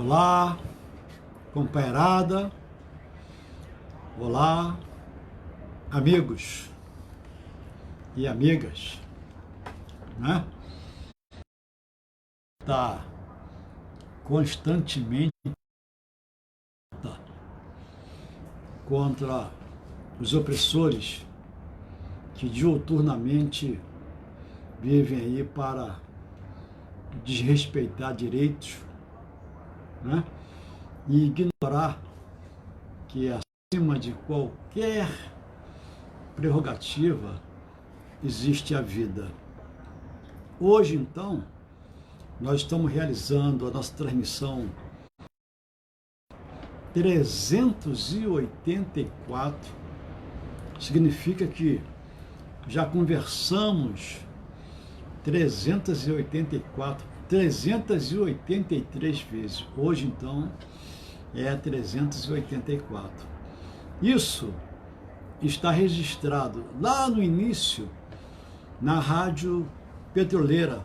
Olá, companheirada, olá, amigos e amigas, né? Está constantemente contra os opressores que diuturnamente vivem aí para desrespeitar direitos, né? E ignorar que acima de qualquer prerrogativa existe a vida. Hoje, então, nós estamos realizando a nossa transmissão 384. Significa que já conversamos 383 vezes. Hoje, então, é 384. Isso está registrado lá no início na Rádio Petroleira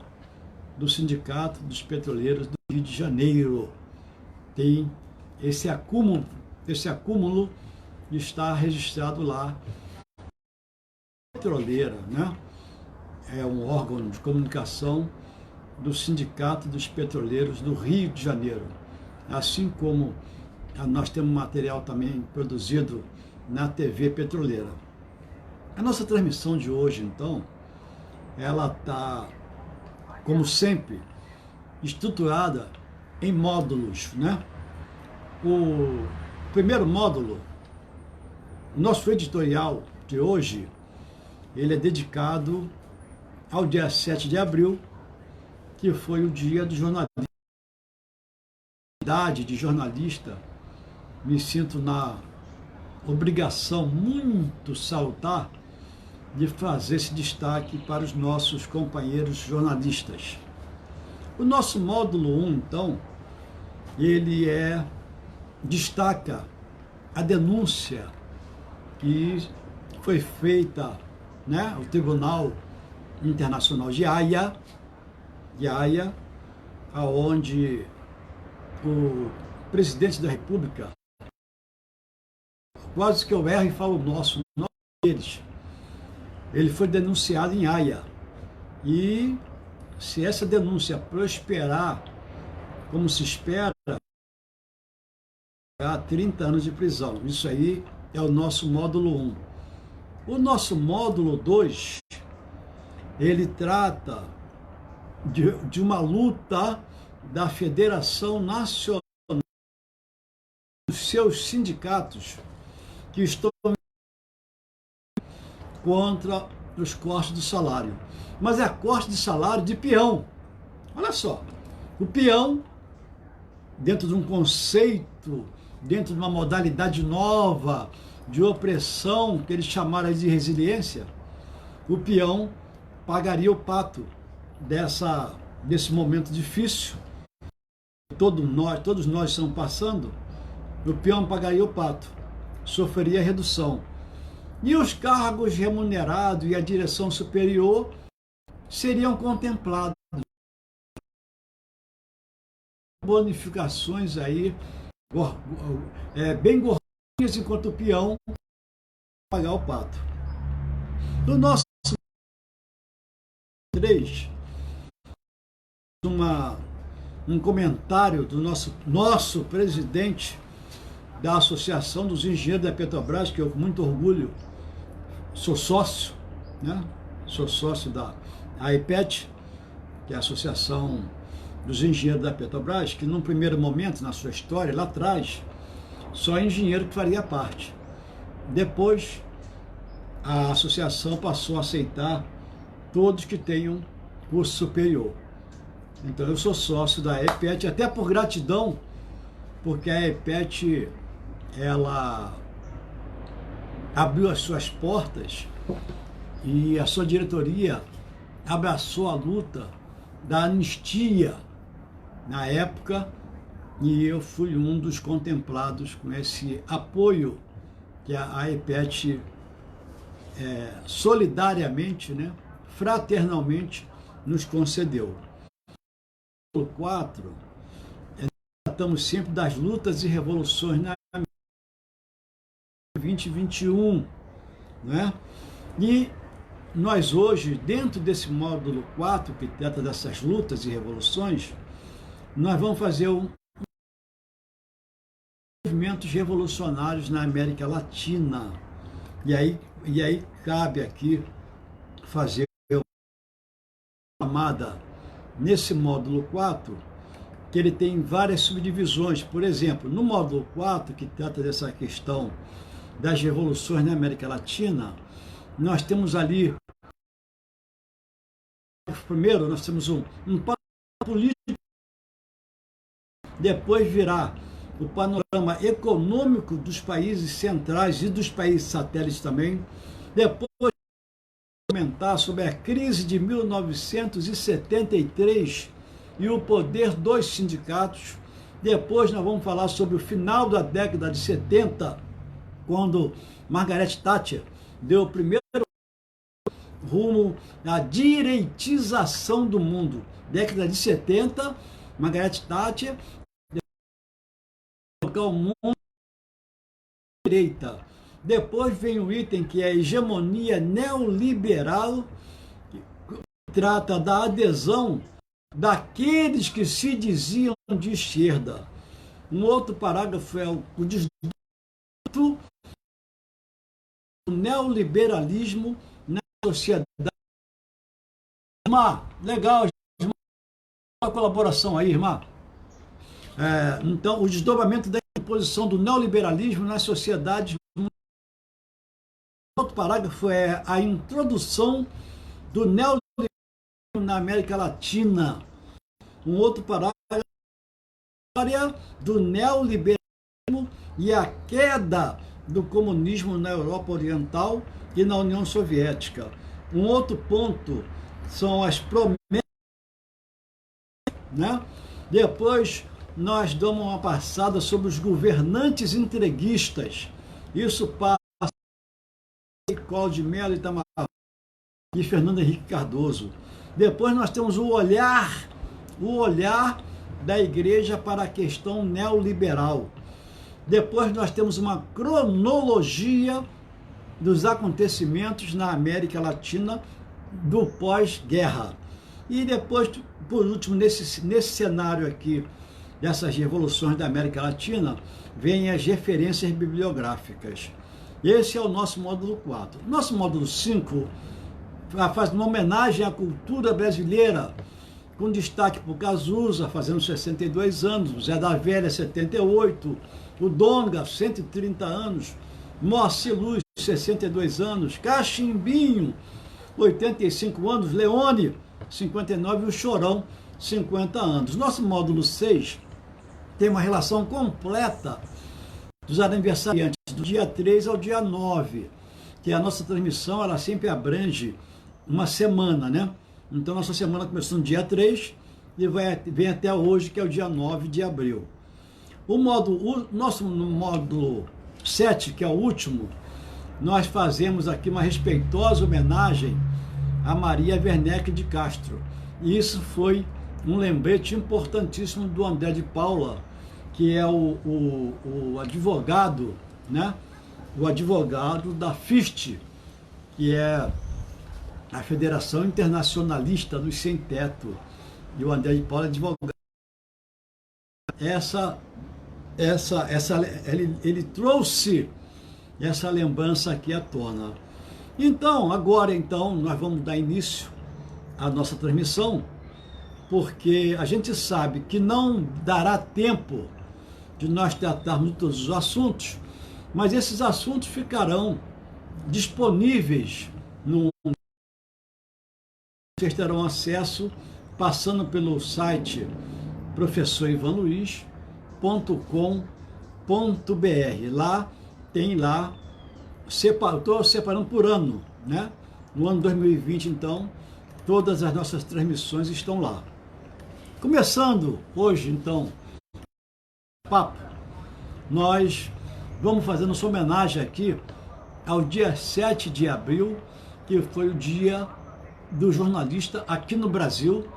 do Sindicato dos Petroleiros do Rio de Janeiro. Tem esse acúmulo está registrado lá. Petroleira, né? É um órgão de comunicação do Sindicato dos Petroleiros do Rio de Janeiro. Assim como nós temos material também produzido na TV Petroleira. A nossa transmissão de hoje, então, ela está, como sempre, estruturada em módulos, né? O primeiro módulo, nosso editorial de hoje, ele é dedicado ao dia 7 de abril, que foi o dia do jornalista. De jornalista, me sinto na obrigação muito salutar de fazer esse destaque para os nossos companheiros jornalistas. O nosso módulo 1, então, ele destaca a denúncia que foi feita, né, ao Tribunal Internacional de Haia, aonde o presidente da República, quase que eu erro e falo nosso, não deles, ele foi denunciado em Haia. E se essa denúncia prosperar, como se espera, há 30 anos de prisão. Isso aí é o nosso módulo 1. O nosso módulo 2, ele trata de uma luta da Federação Nacional, dos seus sindicatos, que estão contra os cortes do salário. Mas é corte de salário de peão. Olha só, o peão, dentro de um conceito, dentro de uma modalidade nova de opressão, que eles chamaram de resiliência, o peão pagaria o pato desse momento difícil, todos nós estamos passando. O peão pagaria o pato, sofreria redução. E os cargos remunerados e a direção superior seriam contemplados. Bonificações aí, bem gordinhas, enquanto o peão pagar o pato. No nosso 3, um comentário do nosso presidente da Associação dos Engenheiros da Petrobras, que eu com muito orgulho sou sócio, né? Sou sócio da AEPET, que é a Associação dos Engenheiros da Petrobras, que num primeiro momento, na sua história, lá atrás, só engenheiro que faria parte. Depois, a associação passou a aceitar todos que tenham curso superior. Então, eu sou sócio da AEPET, até por gratidão, porque a AEPET, ela abriu as suas portas e a sua diretoria abraçou a luta da anistia na época, e eu fui um dos contemplados com esse apoio que a AEPET solidariamente, né, fraternalmente nos concedeu. O 4 tratamos sempre das lutas e revoluções na 2021, né? E nós hoje, dentro desse módulo 4, que trata dessas lutas e revoluções, nós vamos fazer movimentos revolucionários na América Latina. E aí cabe aqui fazer uma chamada nesse módulo 4, que ele tem várias subdivisões. Por exemplo, no módulo 4, que trata dessa questão das revoluções na América Latina, nós temos ali, primeiro, nós temos um político, depois virá o panorama econômico dos países centrais e dos países satélites também, depois comentar sobre a crise de 1973 e o poder dos sindicatos. Depois nós vamos falar sobre o final da década de 70, quando Margaret Thatcher deu o primeiro rumo à direitização do mundo. Década de 70, Margaret Thatcher colocar o mundo à direita. Depois vem o item que é a hegemonia neoliberal, que trata da adesão daqueles que se diziam de esquerda. Um outro parágrafo é o desdobramento do neoliberalismo na sociedade. Irmã, legal, irmã, a colaboração aí, irmã. Então, o desdobramento da imposição do neoliberalismo nas sociedades. Outro parágrafo é a introdução do neoliberalismo na América Latina. Um outro parágrafo é a história do neoliberalismo e a queda do comunismo na Europa Oriental e na União Soviética. Um outro ponto são as promessas, né? Depois nós damos uma passada sobre os governantes entreguistas. Isso passa Collor de Mello, Itamar e Fernando Henrique Cardoso. Depois nós temos o olhar da igreja para a questão neoliberal. Depois nós temos uma cronologia dos acontecimentos na América Latina do pós-guerra. E depois, por último, nesse cenário aqui, dessas revoluções da América Latina, vêm as referências bibliográficas. Esse é o nosso módulo 4. Nosso módulo 5 faz uma homenagem à cultura brasileira, com destaque para o Cazuza, fazendo 62 anos, o Zé da Velha, 78, o Donga, 130 anos, Moacir Luz, 62 anos, Cachimbinho, 85 anos, Leone, 59, e o Chorão, 50 anos. Nosso módulo 6 tem uma relação completa dos aniversariantes, do dia 3 ao dia 9, que a nossa transmissão, ela sempre abrange uma semana, né? Então, nossa semana começou no dia 3 e vem até hoje, que é o dia 9 de abril. Nosso módulo 7, que é o último, nós fazemos aqui uma respeitosa homenagem a Maria Werneck de Castro. E isso foi um lembrete importantíssimo do André de Paula, que é o advogado, né? O advogado da FIST, que é a Federação Internacionalista dos Sem Teto. E o André de Paula é advogado. Ele trouxe essa lembrança aqui à tona. Então, agora nós vamos dar início à nossa transmissão, porque a gente sabe que não dará tempo de nós tratarmos de todos os assuntos, mas esses assuntos ficarão disponíveis vocês terão acesso passando pelo site professorivanluiz.com.br. Lá tem estou separando por ano, né? No ano 2020, então, todas as nossas transmissões estão lá. Começando hoje, então, papo, nós vamos fazer nossa homenagem aqui ao dia 7 de abril, que foi o dia do jornalista aqui no Brasil.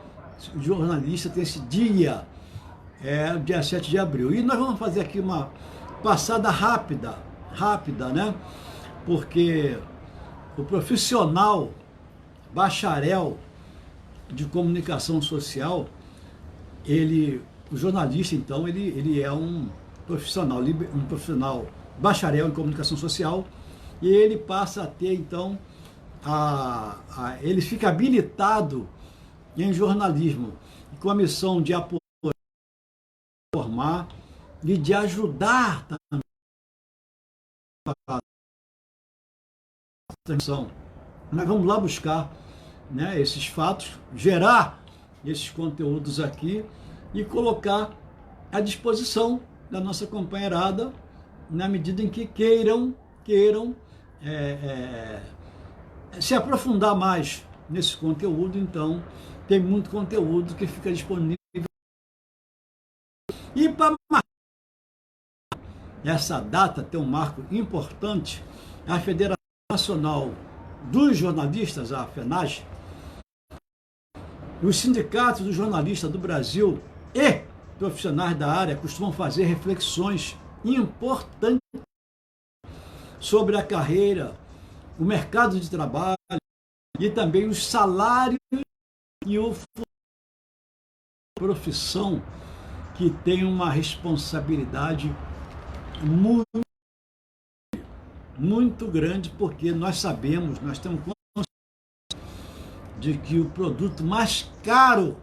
O jornalista tem esse dia o dia 7 de abril. E nós vamos fazer aqui uma passada rápida, né? Porque o profissional bacharel de comunicação social, o jornalista, então, ele é um profissional bacharel em comunicação social, e ele passa a ter, então, ele fica habilitado em jornalismo, com a missão de apoiar, informar e de ajudar também a transmissão. Nós vamos lá buscar, né, esses fatos, gerar esses conteúdos aqui e colocar à disposição da nossa companheirada, na medida em que queiram se aprofundar mais nesse conteúdo. Então, tem muito conteúdo que fica disponível. E para essa data tem um marco importante, a Federação Nacional dos Jornalistas, a FENAJ, os sindicatos dos jornalistas do Brasil e profissionais da área costumam fazer reflexões importantes sobre a carreira, o mercado de trabalho e também os salários e a profissão, que tem uma responsabilidade muito grande, porque nós sabemos, nós temos consciência de que o produto mais caro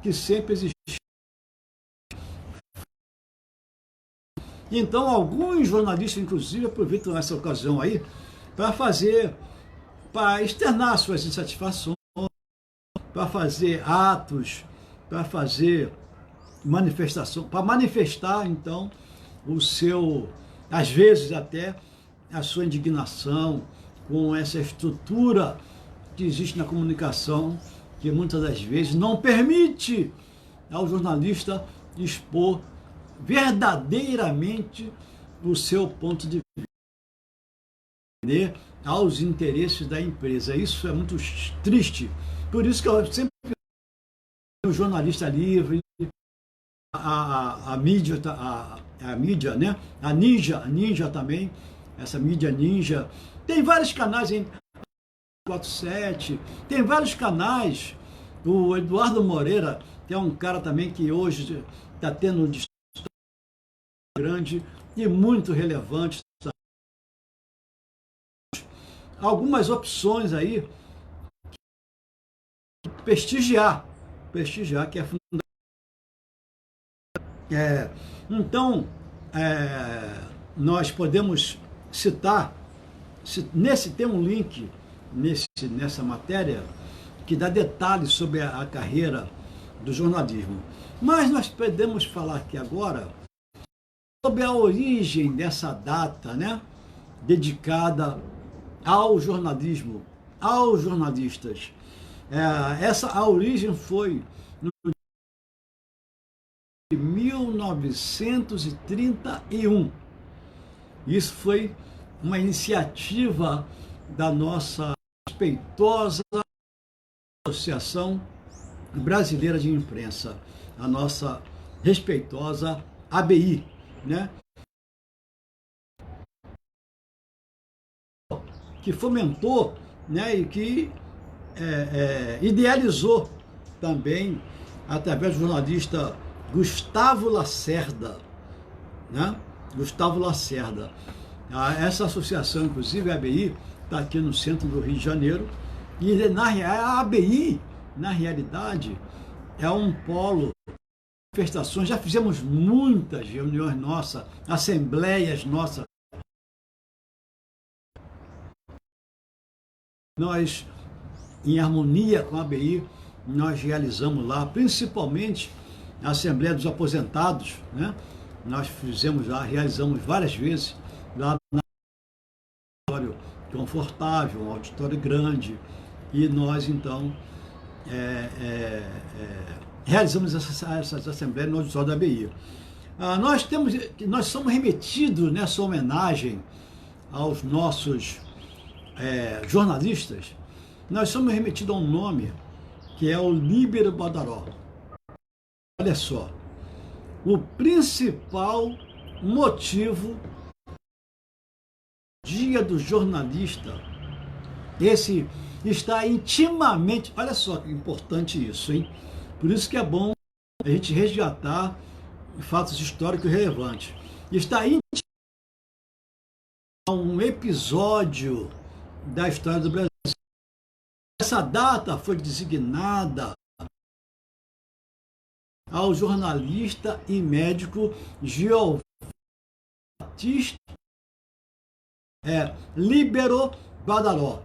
que sempre existiu. Então, alguns jornalistas, inclusive, aproveitam essa ocasião aí para externar suas insatisfações, para fazer atos, para fazer manifestação, para manifestar, então, às vezes até, a sua indignação com essa estrutura que existe na comunicação, que muitas das vezes não permite ao jornalista expor verdadeiramente o seu ponto de vista aos interesses da empresa. Isso é muito triste. Por isso que eu sempre o jornalista livre, a mídia, né? A Ninja também, essa mídia Ninja. Tem vários canais em 47, tem vários canais. O Eduardo Moreira, que é um cara também que hoje está tendo um destaque grande e muito relevante. Algumas opções aí, prestigiar, que é fundamental. Então, nós podemos citar, tem um link nessa matéria que dá detalhes sobre a carreira do jornalismo. Mas nós podemos falar aqui agora sobre a origem dessa data, né, dedicada ao jornalismo, aos jornalistas. A origem foi no 1931. Isso foi uma iniciativa da nossa respeitosa Associação Brasileira de Imprensa, a nossa respeitosa ABI, né? Que fomentou, né, e que idealizou também, através do jornalista Gustavo Lacerda, né? Gustavo Lacerda. Essa associação, inclusive, a ABI, está aqui no centro do Rio de Janeiro, e a ABI, na realidade, é um polo de manifestações. Já fizemos muitas reuniões nossas, assembleias nossas. Nós, em harmonia com a ABI, nós realizamos lá, principalmente a Assembleia dos Aposentados, né? Nós realizamos várias vezes lá no auditório confortável, um auditório grande, e nós, então, realizamos essas assembleias no auditório da ABI. Nós somos remetidos nessa homenagem aos nossos jornalistas, nós somos remetidos a um nome que é o Líbero Badaró. Olha só, o principal motivo do Dia do Jornalista, esse está intimamente, olha só que importante isso, hein? Por isso que é bom a gente resgatar fatos históricos relevantes. Está intimamente um episódio da história do Brasil. Essa data foi designada ao jornalista e médico Giovanni Battista Líbero Badaró,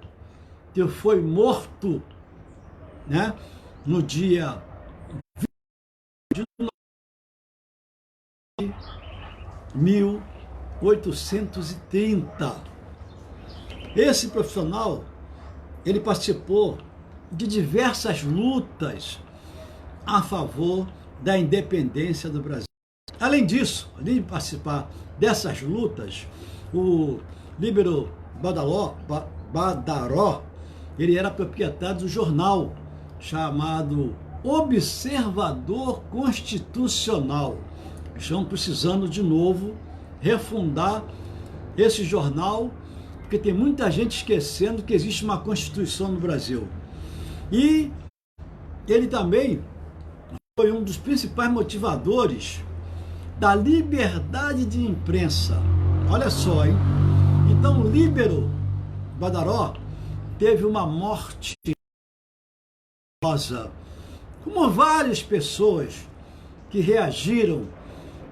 que foi morto, né, no dia 20 de 1830. Esse profissional, ele participou de diversas lutas a favor da independência do Brasil. Além disso, além de participar dessas lutas, o Líbero Badaró, ele era proprietário do jornal chamado Observador Constitucional. Estão precisando de novo refundar esse jornal, porque tem muita gente esquecendo que existe uma Constituição no Brasil. E ele também foi um dos principais motivadores da liberdade de imprensa. Olha só, hein? Então, Líbero Badaró teve uma morte misteriosa, como várias pessoas que reagiram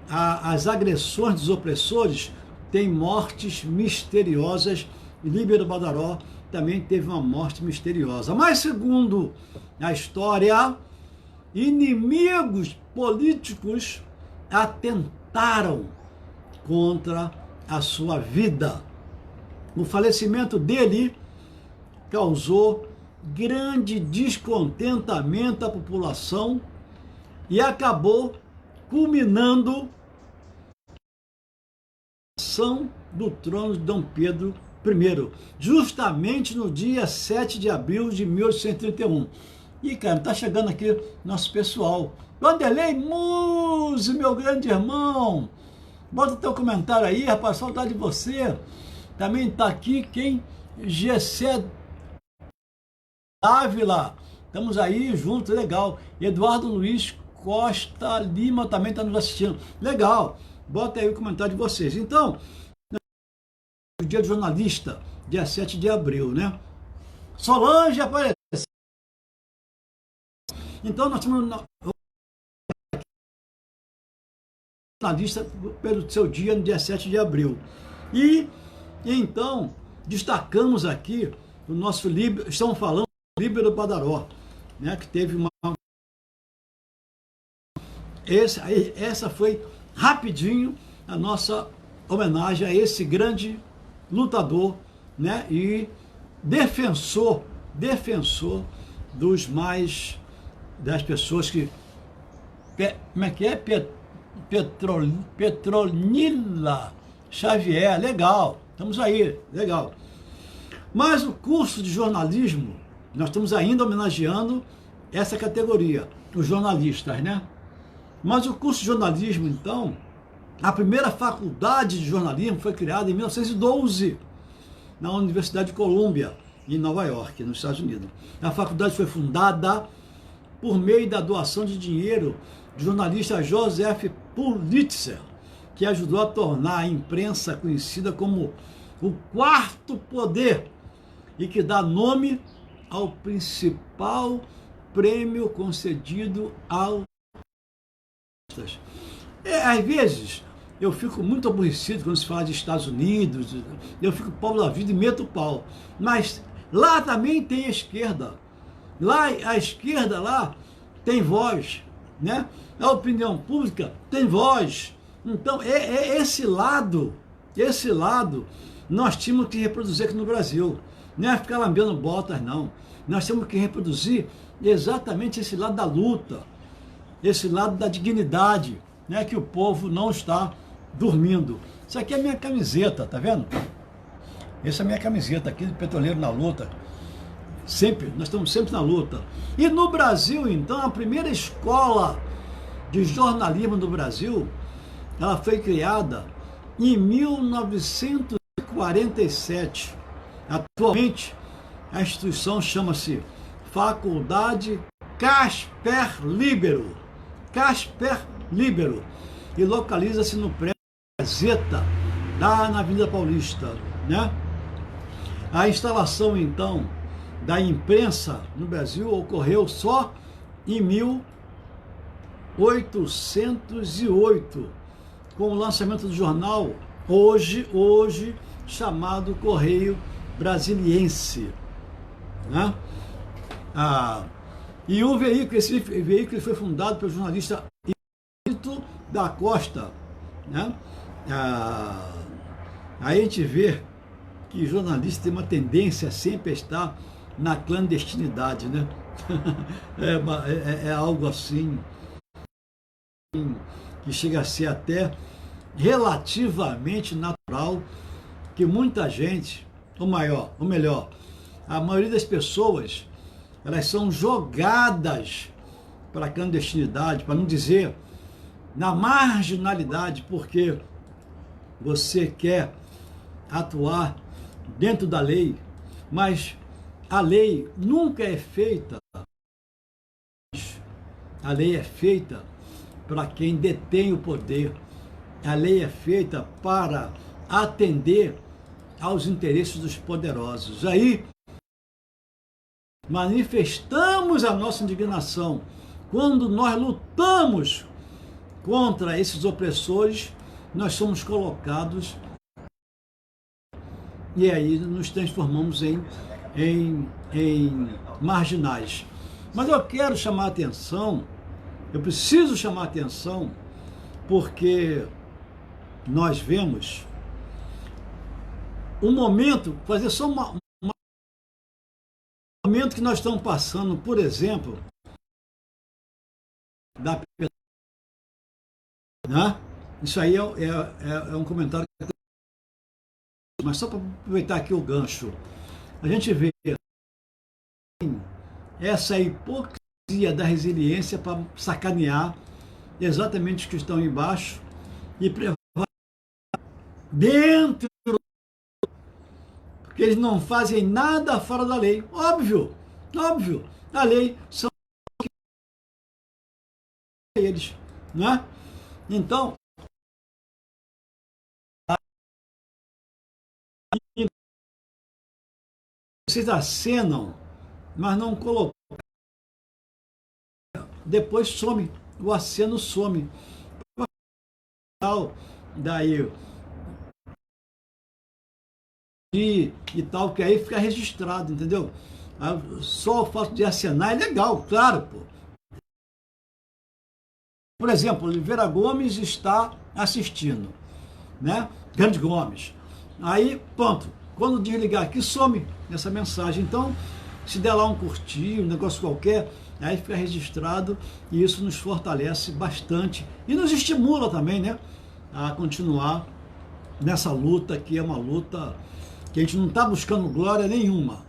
às agressões dos opressores têm mortes misteriosas, e Líbero Badaró também teve uma morte misteriosa. Mas, segundo a história, inimigos políticos atentaram contra a sua vida. O falecimento dele causou grande descontentamento à população e acabou culminando a ação do trono de Dom Pedro I, justamente no dia 7 de abril de 1831. E, cara, tá chegando aqui nosso pessoal. Vanderlei Muse, meu grande irmão, bota teu comentário aí, rapaz, saudade de você. Também tá aqui quem? Gessé Ávila, estamos aí juntos, legal. Eduardo Luiz Costa Lima também está nos assistindo. Legal, bota aí o comentário de vocês. Então, o dia do jornalista, dia 7 de abril, né? Solange apareceu. Então, nós temos jornalista pelo seu dia no dia 7 de abril. E, então, destacamos aqui o nosso livro, estamos falando do Líbero Badaró, né, que teve uma... Essa foi rapidinho a nossa homenagem a esse grande lutador, né, e defensor das pessoas que... Como é que é? Petronila Xavier, legal, estamos aí, legal. Mas o curso de jornalismo, nós estamos ainda homenageando essa categoria, os jornalistas, né? Mas o curso de jornalismo, então, a primeira faculdade de jornalismo foi criada em 1912, na Universidade de Colômbia, em Nova York, nos Estados Unidos. A faculdade foi fundada por meio da doação de dinheiro do jornalista Joseph Pulitzer, que ajudou a tornar a imprensa conhecida como o quarto poder e que dá nome ao principal prêmio concedido ao... Às vezes eu fico muito aborrecido quando se fala de Estados Unidos, eu fico pau da vida e meto o pau, mas lá também tem a esquerda, lá a esquerda lá tem voz, né? A opinião pública tem voz. Então esse lado nós tínhamos que reproduzir aqui no Brasil, não é ficar lambendo botas, não. Nós temos que reproduzir exatamente esse lado da luta, esse lado da dignidade, né, que o povo não está dormindo. Isso aqui é a minha camiseta, tá vendo? Essa é a minha camiseta aqui, do Petroleiro na Luta. Sempre, nós estamos sempre na luta. E no Brasil, então, a primeira escola de jornalismo do Brasil, ela foi criada em 1947. Atualmente, a instituição chama-se Faculdade Casper Libero. Casper Libero. E localiza-se no prédio Gazeta, lá na Avenida Paulista, né? A instalação, então, da imprensa no Brasil ocorreu só em 1808, com o lançamento do jornal hoje chamado Correio Brasiliense, né? E o veículo, esse veículo foi fundado pelo jornalista Hipólito da Costa, né? Aí a gente vê que jornalista tem uma tendência a sempre estar na clandestinidade, né? É algo assim que chega a ser até relativamente natural, que muita gente, ou melhor, a maioria das pessoas, elas são jogadas para a clandestinidade, para não dizer na marginalidade, porque você quer atuar dentro da lei, mas a lei nunca é feita, a lei é feita para quem detém o poder, a lei é feita para atender aos interesses dos poderosos. Aí manifestamos a nossa indignação quando nós lutamos contra esses opressores, nós somos colocados e aí nos transformamos em marginais. Mas eu quero chamar a atenção, eu preciso chamar a atenção, porque nós vemos um momento, fazer só um momento que nós estamos passando, por exemplo, né? Isso aí é um comentário, mas só para aproveitar aqui o gancho, a gente vê essa hipocrisia da resiliência para sacanear exatamente os que estão embaixo e prevar dentro, porque eles não fazem nada fora da lei. Óbvio, a lei são eles, né? Então, vocês acenam, mas não colocam. Depois some, o aceno some. Daí e tal, que aí fica registrado, entendeu? Só o fato de acenar é legal, claro, pô. Por exemplo, Oliveira Gomes está assistindo, né? Grande Gomes. Aí, pronto, quando desligar aqui, some essa mensagem. Então, se der lá um curtir, um negócio qualquer, aí fica registrado e isso nos fortalece bastante e nos estimula também, né? A continuar nessa luta, que é uma luta que a gente não está buscando glória nenhuma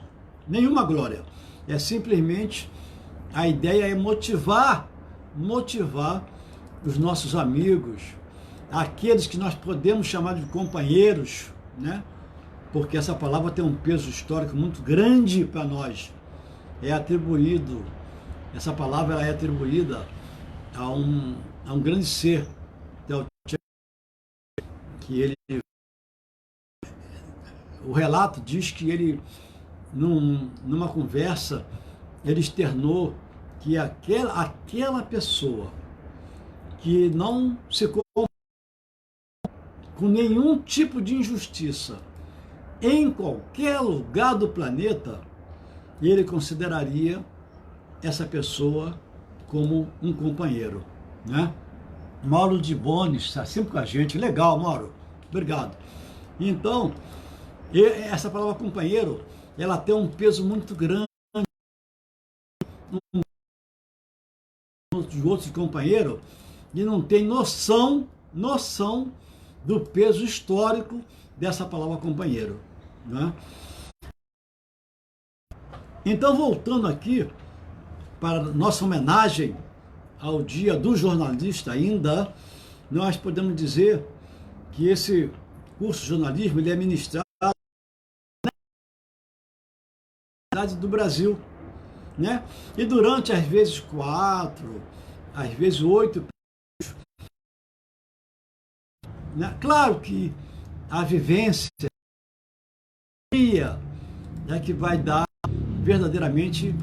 glória. É simplesmente, a ideia é motivar os nossos amigos, aqueles que nós podemos chamar de companheiros, né? Porque essa palavra tem um peso histórico muito grande para nós. Essa palavra ela é atribuída a um grande ser, que ele, o relato diz que ele, numa conversa, ele externou que aquela pessoa que não se com nenhum tipo de injustiça em qualquer lugar do planeta, ele consideraria essa pessoa como um companheiro, né? Mauro de Bones está sempre com a gente. Legal, Mauro, obrigado. Então, essa palavra companheiro, ela tem um peso muito grande. De outros companheiros, e não tem noção do peso histórico dessa palavra companheiro, né? Então, voltando aqui para nossa homenagem ao Dia do Jornalista ainda, nós podemos dizer que esse curso de jornalismo ele é ministrado na cidade do Brasil, né? E durante, às vezes, 4, às vezes 8, né? Claro que a vivência é que vai dar verdadeiramente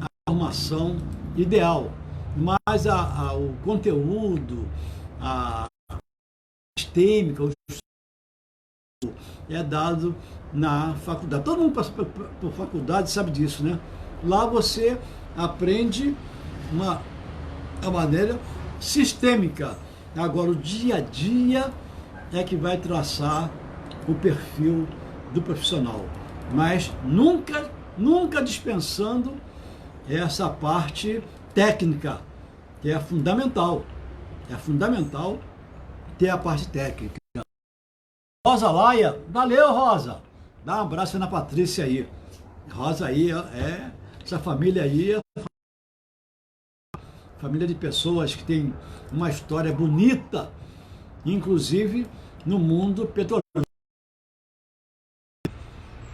a formação ideal, mas o conteúdo, a sistêmica, é dado na faculdade. Todo mundo passa por faculdade sabe disso, né? Lá você aprende uma maneira sistêmica. Agora, o dia a dia é que vai traçar o perfil do profissional, mas nunca dispensando essa parte técnica, que é fundamental. É fundamental ter a parte técnica. Rosa Laia, valeu, Rosa. Dá um abraço na Patrícia aí. Rosa aí, essa família aí é família de pessoas que tem uma história bonita, inclusive no mundo petrolífero.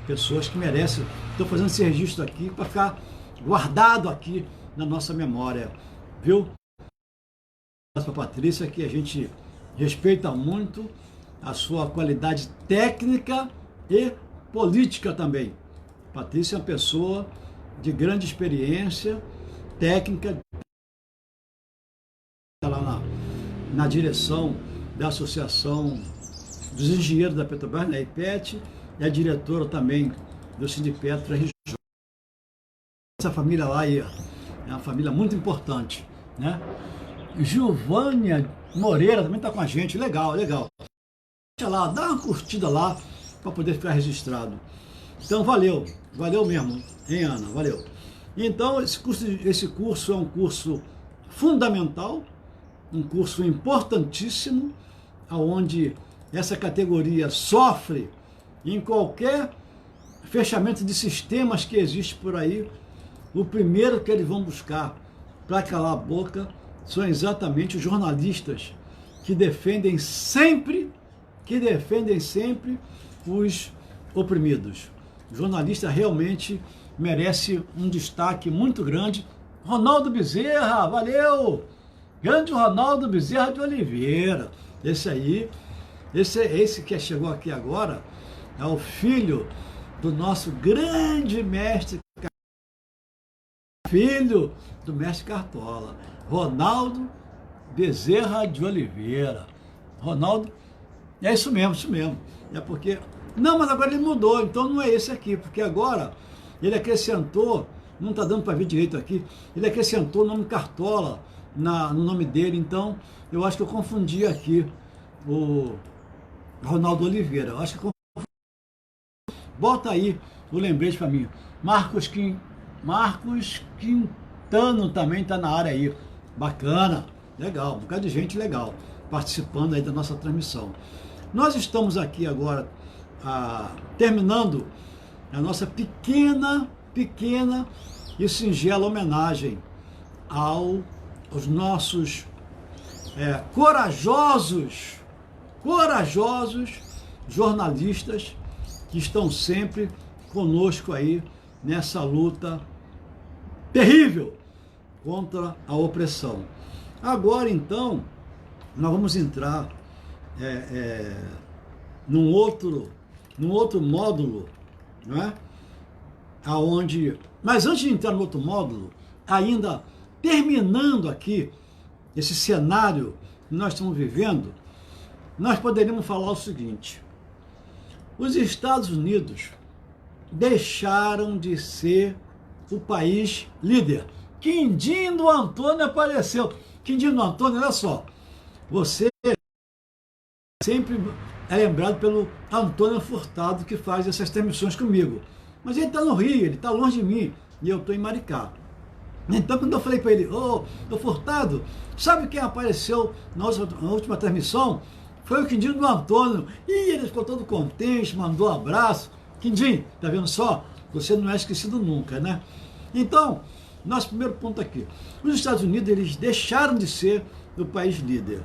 Pessoas que merecem. Estou fazendo esse registro aqui para ficar guardado aqui na nossa memória, viu? Para a Patrícia, que a gente respeita muito a sua qualidade técnica e política também. Patrícia é uma pessoa de grande experiência técnica, lá na direção da Associação dos Engenheiros da Petrobras, na IPET, é diretora também do Sindipetra RJ. Essa família lá é uma família muito importante, né? Giovânia Moreira também está com a gente, legal, legal. Deixa lá, dá uma curtida lá para poder ficar registrado. Então valeu mesmo, hein, Ana? Valeu. Então esse curso é um curso fundamental, um curso importantíssimo, aonde essa categoria sofre em qualquer fechamento de sistemas que existe por aí. O primeiro que eles vão buscar para calar a boca são exatamente os jornalistas que defendem sempre os oprimidos. O jornalista realmente merece um destaque muito grande. Ronaldo Bezerra, valeu! Grande Ronaldo Bezerra de Oliveira. Esse que chegou aqui agora é o filho do nosso grande mestre, filho do mestre Cartola, Ronaldo Bezerra de Oliveira. Ronaldo, é isso mesmo. É porque, não, mas agora ele mudou, então não é esse aqui, porque agora ele acrescentou, não está dando para ver direito aqui, ele acrescentou o nome Cartola no nome dele, então eu acho que eu confundi aqui o Ronaldo Oliveira. Eu acho que bota aí o lembrete para mim. Marcos Quintano também está na área aí. Bacana, legal, um bocado de gente legal participando aí da nossa transmissão. Nós estamos aqui agora terminando a nossa pequena e singela homenagem aos nossos corajosos jornalistas que estão sempre conosco aí nessa luta terrível contra a opressão. Agora, então, nós vamos entrar num outro módulo, não é? Mas antes de entrar no outro módulo, ainda terminando aqui esse cenário que nós estamos vivendo, nós poderíamos falar o seguinte: os Estados Unidos deixaram de ser o país líder. Quindim do Antônio apareceu. Quindim do Antônio, olha só, você sempre é lembrado pelo Antônio Furtado, que faz essas transmissões comigo. Mas ele está no Rio, ele está longe de mim, e eu estou em Maricá. Então, quando eu falei para ele, ô Furtado, sabe quem apareceu na última transmissão? Foi o Quindim do Antônio. E ele ficou todo contente, mandou um abraço. Quindim, tá vendo só? Você não é esquecido nunca, né? Então, nosso primeiro ponto aqui. Os Estados Unidos, eles deixaram de ser o país líder.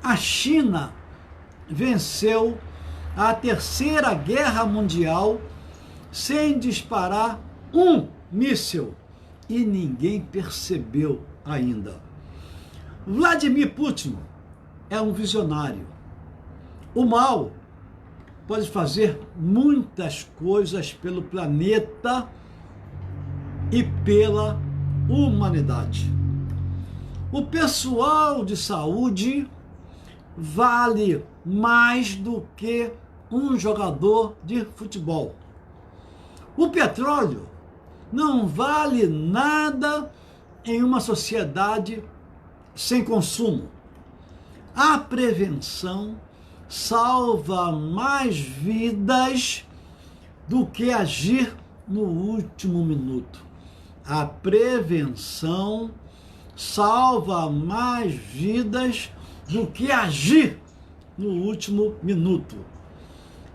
A China venceu a Terceira Guerra Mundial sem disparar um míssil e ninguém percebeu ainda. Vladimir Putin é um visionário. O mal pode fazer muitas coisas pelo planeta e pela humanidade. O pessoal de saúde vale mais do que um jogador de futebol. O petróleo não vale nada em uma sociedade sem consumo. A prevenção salva mais vidas do que agir no último minuto. A prevenção salva mais vidas do que agir no último minuto.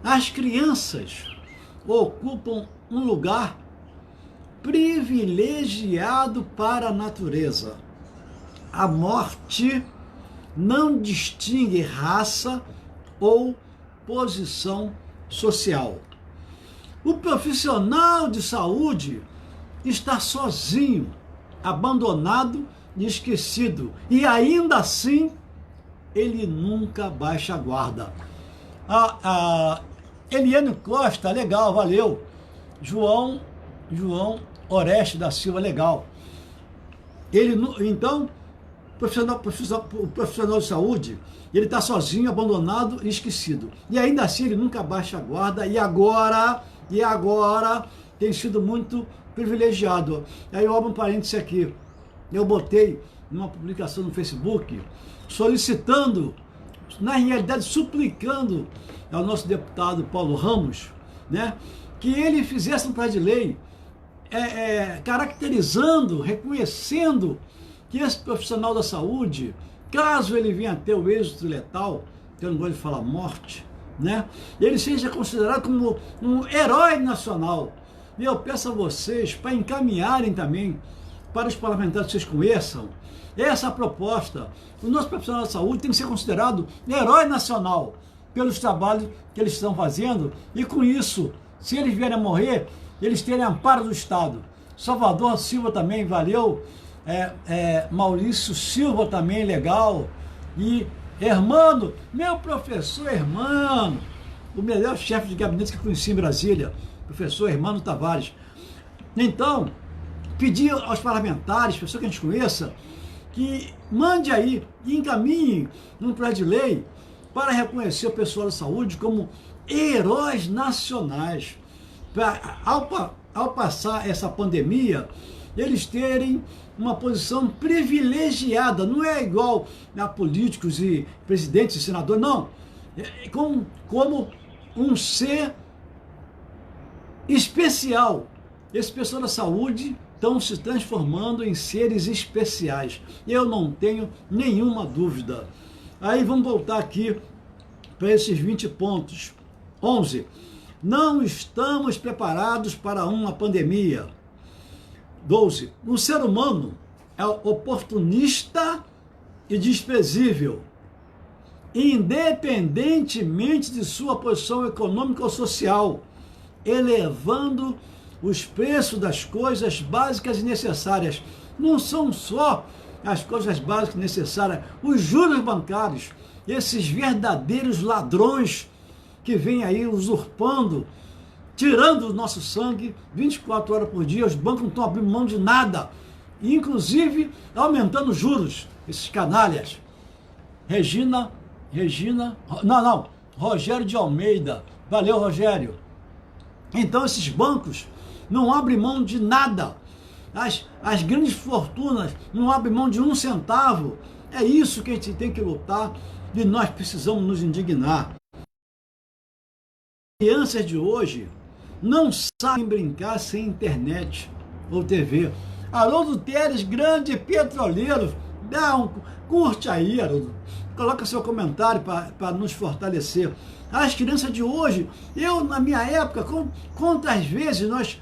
As crianças ocupam um lugar privilegiado para a natureza. A morte não distingue raça ou posição social. O profissional de saúde está sozinho, abandonado e esquecido, e ainda assim ele nunca baixa a guarda. Eliane Costa, legal, valeu. João Oreste da Silva, legal. Então, o profissional de saúde, ele está sozinho, abandonado e esquecido. E ainda assim ele nunca baixa a guarda, e agora tem sido muito privilegiado. Aí eu abro um parêntese aqui. Eu botei numa publicação no Facebook, solicitando, na realidade suplicando ao nosso deputado Paulo Ramos, né, que ele fizesse um projeto de lei caracterizando, reconhecendo que esse profissional da saúde, caso ele venha a ter o êxito letal, que eu não gosto de falar morte, né, ele seja considerado como um herói nacional. E eu peço a vocês para encaminharem também para os parlamentares que vocês conheçam essa proposta. O nosso profissional da saúde tem que ser considerado herói nacional pelos trabalhos que eles estão fazendo, e com isso, se eles vierem a morrer, eles terem amparo do Estado. Salvador Silva também, valeu. Maurício Silva também, legal. E Hermano, meu professor Hermano, o melhor chefe de gabinete que eu conheci em Brasília, professor Hermano Tavares. Então, pedir aos parlamentares, pessoas que a gente conheça, que mande aí e encaminhe um projeto de lei para reconhecer o pessoal da saúde como heróis nacionais. Ao passar essa pandemia, eles terem uma posição privilegiada, não é igual a políticos e presidentes e senadores, não. Como um ser especial. Esse pessoal da saúde estão se transformando em seres especiais. Eu não tenho nenhuma dúvida. Aí vamos voltar aqui para esses 20 pontos. 11. Não estamos preparados para uma pandemia. 12. O ser humano é oportunista e desprezível, independentemente de sua posição econômica ou social, elevando os preços das coisas básicas e necessárias. Não são só as coisas básicas e necessárias, os juros bancários, esses verdadeiros ladrões que vêm aí usurpando, tirando o nosso sangue 24 horas por dia. Os bancos não estão abrindo mão de nada, inclusive aumentando os juros, esses canalhas. Rogério de Almeida, valeu, Rogério. Então esses bancos não abrem mão de nada, as grandes fortunas não abrem mão de 1 centavo. É isso que a gente tem que lutar, e nós precisamos nos indignar. As crianças de hoje não sabem brincar sem internet ou TV. Haroldo Teres, grande petroleiro, Curte aí, Haroldo. Coloca seu comentário para nos fortalecer. As crianças de hoje, eu na minha época, quantas vezes nós...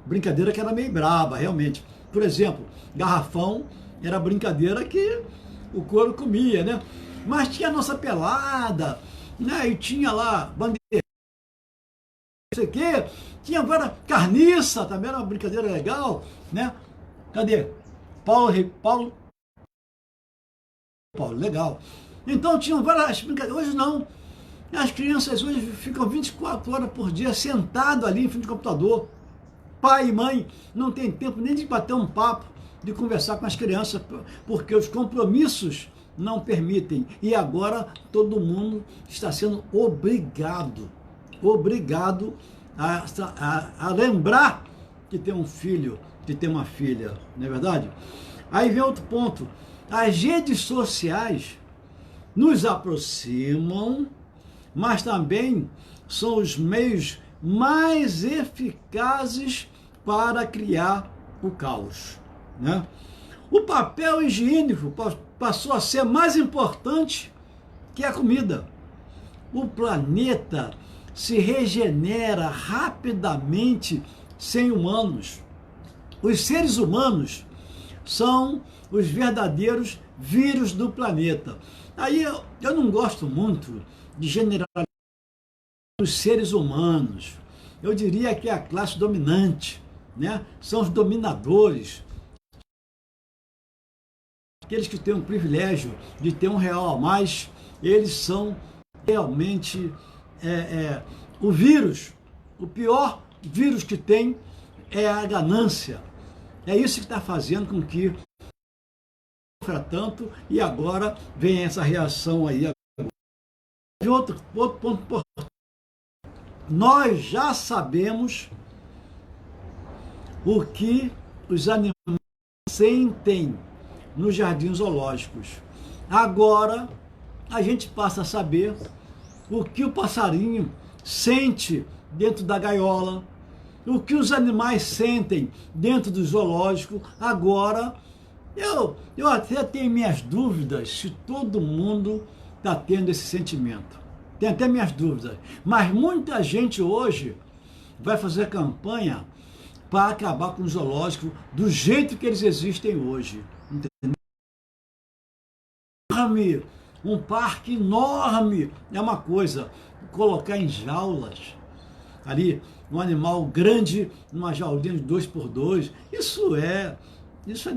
Brincadeira que era meio braba, realmente. Por exemplo, garrafão era brincadeira que o couro comia, né? Mas tinha a nossa pelada, né? E tinha lá bandeira, não sei o quê. Tinha agora carniça, também era uma brincadeira legal, né? Cadê? Paulo, legal. Então tinham várias brincadeiras. Hoje não. As crianças hoje ficam 24 horas por dia sentado ali em frente ao computador. Pai e mãe não tem tempo nem de bater um papo, de conversar com as crianças, porque os compromissos não permitem. E agora todo mundo está sendo obrigado a lembrar que tem um filho, que tem uma filha, não é verdade? Aí vem outro ponto. As redes sociais nos aproximam, mas também são os meios mais eficazes para criar o caos, né? O papel higiênico passou a ser mais importante que a comida. O planeta se regenera rapidamente sem humanos. Os seres humanos são os verdadeiros vírus do planeta. Aí eu não gosto muito de generalizar os seres humanos. Eu diria que é a classe dominante, né? São os dominadores, aqueles que têm o privilégio de ter R$1 a mais, eles são realmente o vírus. O pior vírus que tem é a ganância. É isso que está fazendo com que sofra tanto, e agora vem essa reação aí. Outro ponto importante. Nós já sabemos o que os animais sentem nos jardins zoológicos. Agora a gente passa a saber o que o passarinho sente dentro da gaiola, o que os animais sentem dentro do zoológico. Agora eu até tenho minhas dúvidas se todo mundo está tendo esse sentimento. Tenho até minhas dúvidas. Mas muita gente hoje vai fazer campanha para acabar com o zoológico do jeito que eles existem hoje. Entendeu? Um parque enorme é uma coisa. Colocar em jaulas ali um animal grande numa jaulinha de 2x2, isso é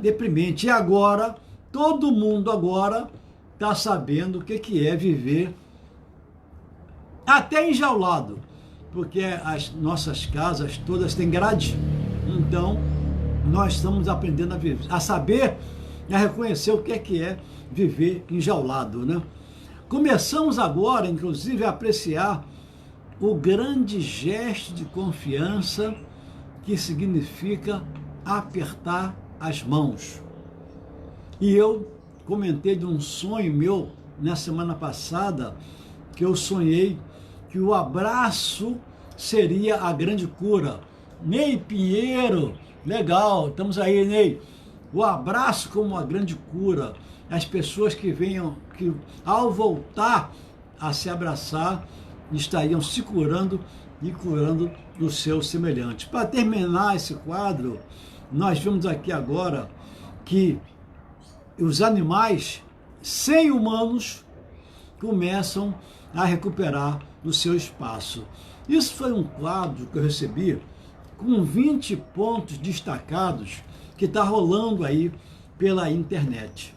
deprimente. E agora todo mundo agora está sabendo o que é viver até enjaulado, porque as nossas casas todas têm grade. Então nós estamos aprendendo a viver, a saber, a reconhecer o que é viver enjaulado, né? Começamos agora, inclusive, a apreciar o grande gesto de confiança que significa apertar as mãos. E eu comentei de um sonho meu na semana passada, que eu sonhei que o abraço seria a grande cura. Ney Pinheiro, legal, estamos aí, Ney. O abraço como a grande cura. As pessoas que venham, que ao voltar a se abraçar, estariam se curando e curando do seu semelhante. Para terminar esse quadro, nós vemos aqui agora que os animais sem humanos começam a recuperar o seu espaço. Isso foi um quadro que eu recebi com 20 pontos destacados que está rolando aí pela internet.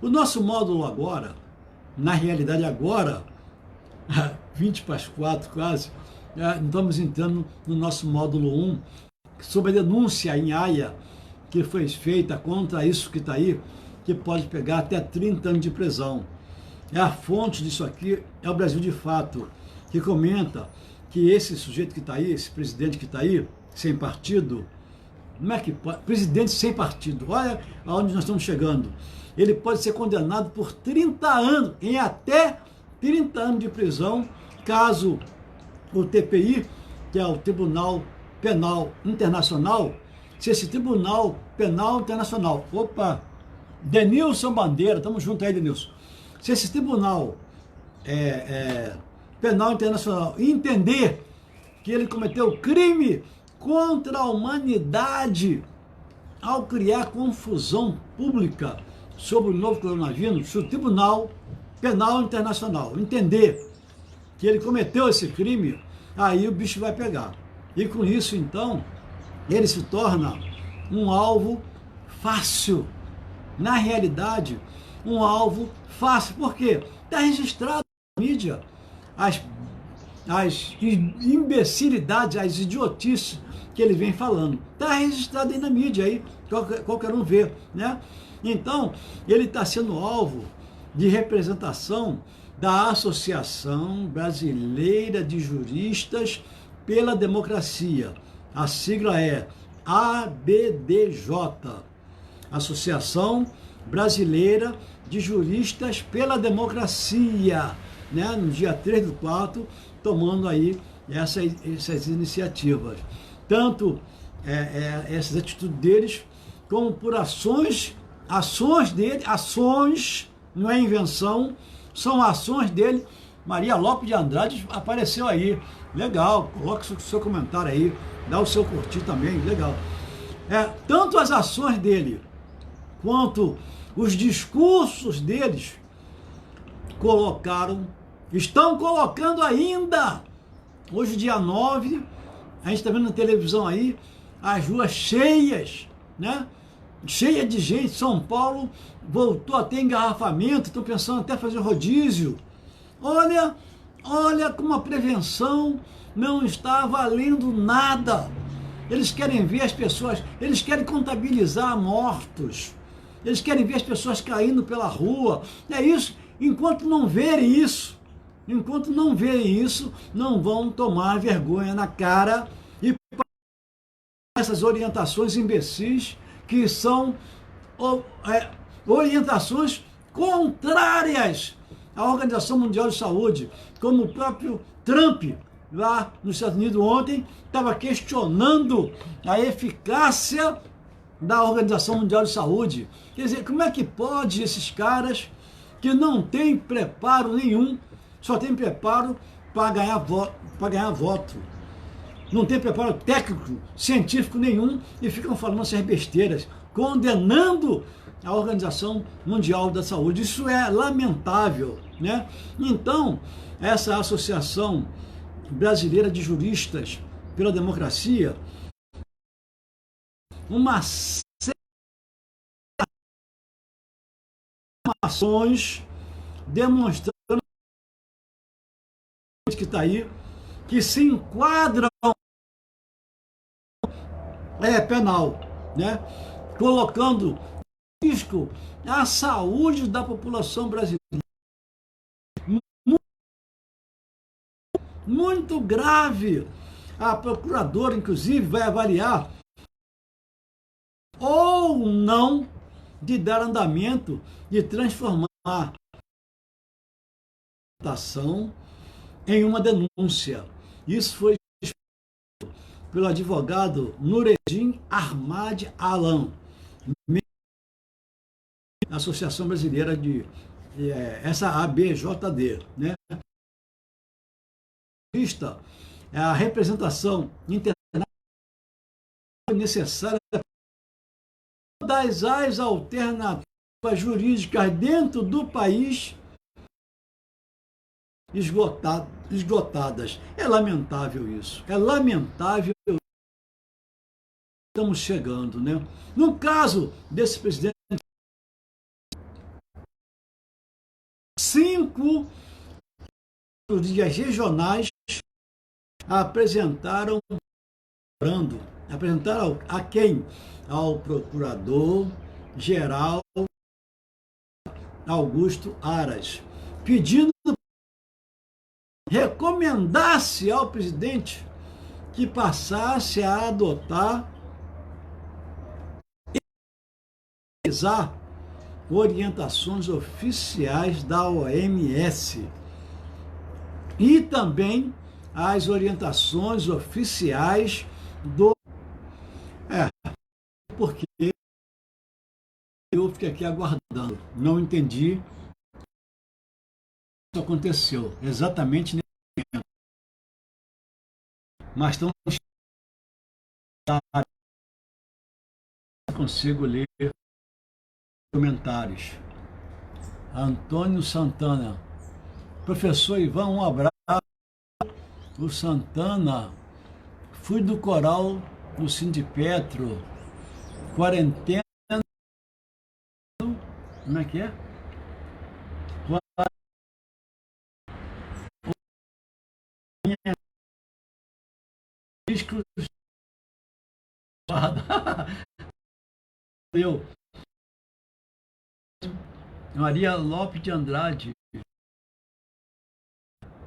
O nosso módulo agora, na realidade agora, 20 para as 4 quase, estamos entrando no nosso módulo 1, sobre a denúncia em Haia, que foi feita contra isso que está aí, que pode pegar até 30 anos de prisão. A fonte disso aqui é o Brasil de Fato, que comenta que esse sujeito que está aí, esse presidente que está aí, sem partido, como é que pode? Presidente sem partido, olha aonde nós estamos chegando. Ele pode ser condenado por 30 anos, em até 30 anos de prisão, caso o TPI, que é o Tribunal Penal Internacional, se esse Tribunal Penal Internacional, Denilson Bandeira, tamo junto aí, Denilson. Se esse tribunal penal internacional entender que ele cometeu crime contra a humanidade ao criar confusão pública sobre o novo coronavírus, se o Tribunal Penal Internacional entender que ele cometeu esse crime, aí o bicho vai pegar. E com isso, então, ele se torna um alvo fácil. Na realidade, um alvo fácil. Por quê? Está registrado na mídia as imbecilidades, as idiotices que ele vem falando. Está registrado aí na mídia, aí qualquer um vê, né? Então, ele está sendo alvo de representação da Associação Brasileira de Juristas pela Democracia. A sigla é ABDJ, Associação Brasileira de Juristas pela Democracia, né? No dia 3/4, tomando aí essas iniciativas. Tanto essas atitudes deles, como por ações dele, ações, não é invenção, são ações dele. Maria Lopes de Andrade apareceu aí, legal, coloque o seu comentário aí, dá o seu curtir também, legal. Tanto as ações dele, quanto os discursos deles, estão colocando ainda, hoje dia 9, a gente está vendo na televisão aí, as ruas cheias, né? Cheia de gente. São Paulo voltou a ter engarrafamento, estão pensando até fazer rodízio. Olha como a prevenção não está valendo nada. Eles querem ver as pessoas, eles querem contabilizar mortos, eles querem ver as pessoas caindo pela rua. É isso. Enquanto não verem isso, não vão tomar vergonha na cara e essas orientações imbecis que são orientações contrárias à Organização Mundial de Saúde, como o próprio Trump, lá nos Estados Unidos ontem, estava questionando a eficácia da Organização Mundial de Saúde. Quer dizer, como é que pode esses caras que não têm preparo nenhum, só tem preparo para ganhar voto, não tem preparo técnico, científico nenhum, e ficam falando essas besteiras, condenando a Organização Mundial da Saúde. Isso é lamentável, né? Então, essa Associação Brasileira de Juristas pela Democracia, uma série de ações demonstrando que está aí, que se enquadram penal, né? Colocando em risco a saúde da população brasileira. Muito grave. A procuradora, inclusive, vai avaliar ou não de dar andamento, de transformar a ação em uma denúncia. Isso foi pelo advogado Nureddin Ahmad Alam, Associação Brasileira de essa ABJD, né? A representação internacional necessária das alternativas jurídicas dentro do país esgotadas. É lamentável isso. É lamentável. Estamos chegando, né? No caso desse presidente, 5 dias regionais apresentaram a quem? Ao procurador-geral Augusto Aras, pedindo recomendasse ao presidente que passasse a adotar e realizar orientações oficiais da OMS e também as orientações oficiais do porque Eu fiquei aqui aguardando. Não entendi o que aconteceu exatamente nesse momento. Mas estão consigo ler comentários. Antônio Santana. Professor Ivan, um abraço. O Santana. Fui do coral do Sindipetro. Quarentena. Como é que é? Eu. Maria Lopes de Andrade.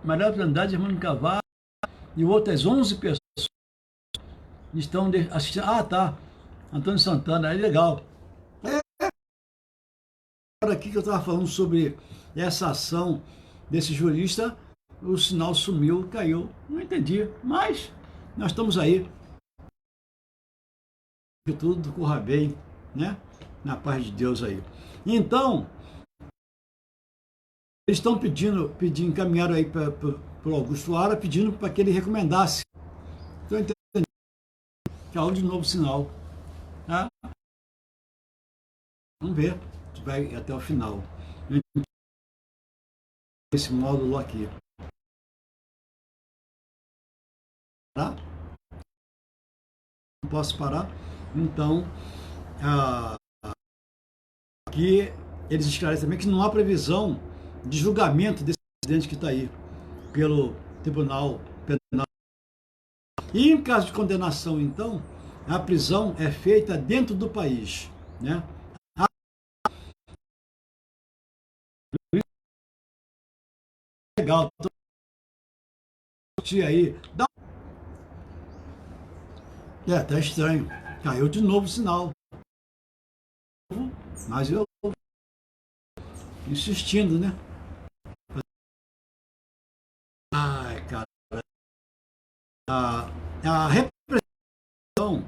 Maria Lopes de Andrade, Hermano Cavallo e outras 11 pessoas estão assistindo. Ah, tá. Antônio Santana, é legal. Agora aqui que eu estava falando sobre essa ação desse jurista, o sinal sumiu, caiu. Não entendi, mas nós estamos aí. Que tudo corra bem, né? Na paz de Deus aí. Então, eles estão pedindo, encaminharam aí para o Augusto Ara, pedindo para que ele recomendasse. Estou entendendo. Caiu de novo o sinal. Tá? Vamos ver se vai até o final. Esse módulo aqui. Tá? Não posso parar. Então, aqui eles esclarecem também que não há previsão de julgamento desse presidente que está aí pelo Tribunal Penal. E em caso de condenação, então, a prisão é feita dentro do país, né? Legal. Aí, tá estranho. Caiu de novo o sinal. Mas eu insistindo, né? Ai, cara. A repressão,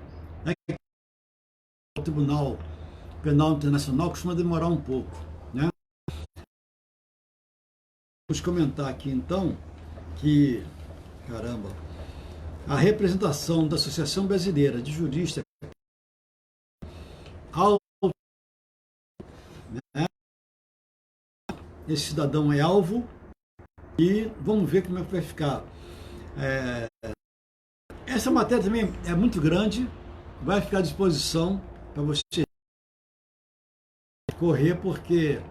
né, do Tribunal Penal Internacional costuma demorar um pouco, né? Vamos comentar aqui então que, caramba, a representação da Associação Brasileira de Juristas né? Esse cidadão é alvo e vamos ver como é que vai ficar. Essa matéria também é muito grande, vai ficar à disposição para você correr, porque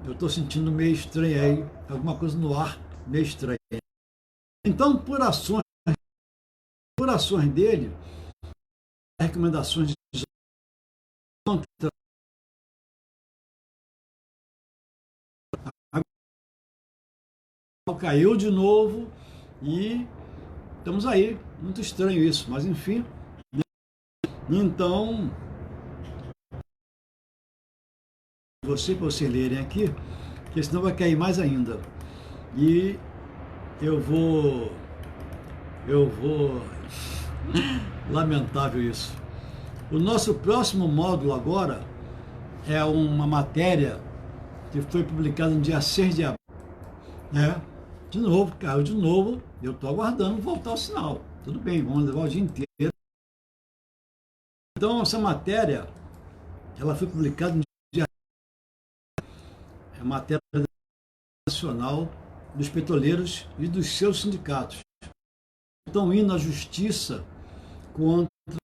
eu estou sentindo meio estranho aí, alguma coisa no ar meio estranha. Então, por ações dele, recomendações de caiu de novo e estamos aí. Muito estranho isso, mas enfim. Então, para vocês lerem aqui, porque senão vai cair mais ainda. E eu vou lamentável isso. O nosso próximo módulo agora é uma matéria que foi publicada no dia 6 de abril. De novo, caiu de novo. Eu estou aguardando voltar o sinal. Tudo bem, vamos levar o dia inteiro. Então, essa matéria, ela foi publicada no dia... É a matéria nacional dos petroleiros e dos seus sindicatos. Estão indo à justiça contra o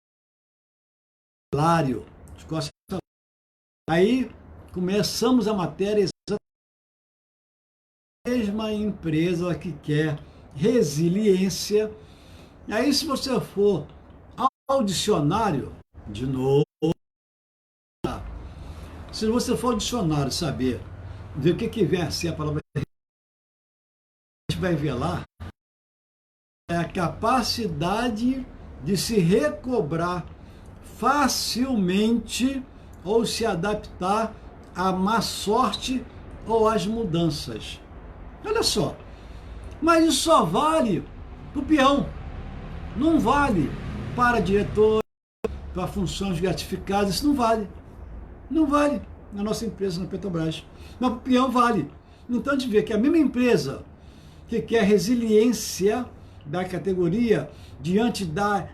salário. Aí, começamos a matéria mesma empresa que quer resiliência. Aí, se você for ao dicionário, de novo, se você for ao dicionário saber, ver o que vem a ser a palavra, a gente vai ver lá, é a capacidade de se recobrar facilmente ou se adaptar à má sorte ou às mudanças. Olha só, mas isso só vale para o peão, não vale para diretor, para funções gratificadas, isso não vale, não vale. na nossa empresa, na Petrobras. Mas para o peão vale. Então a gente vê que a mesma empresa que quer resiliência da categoria diante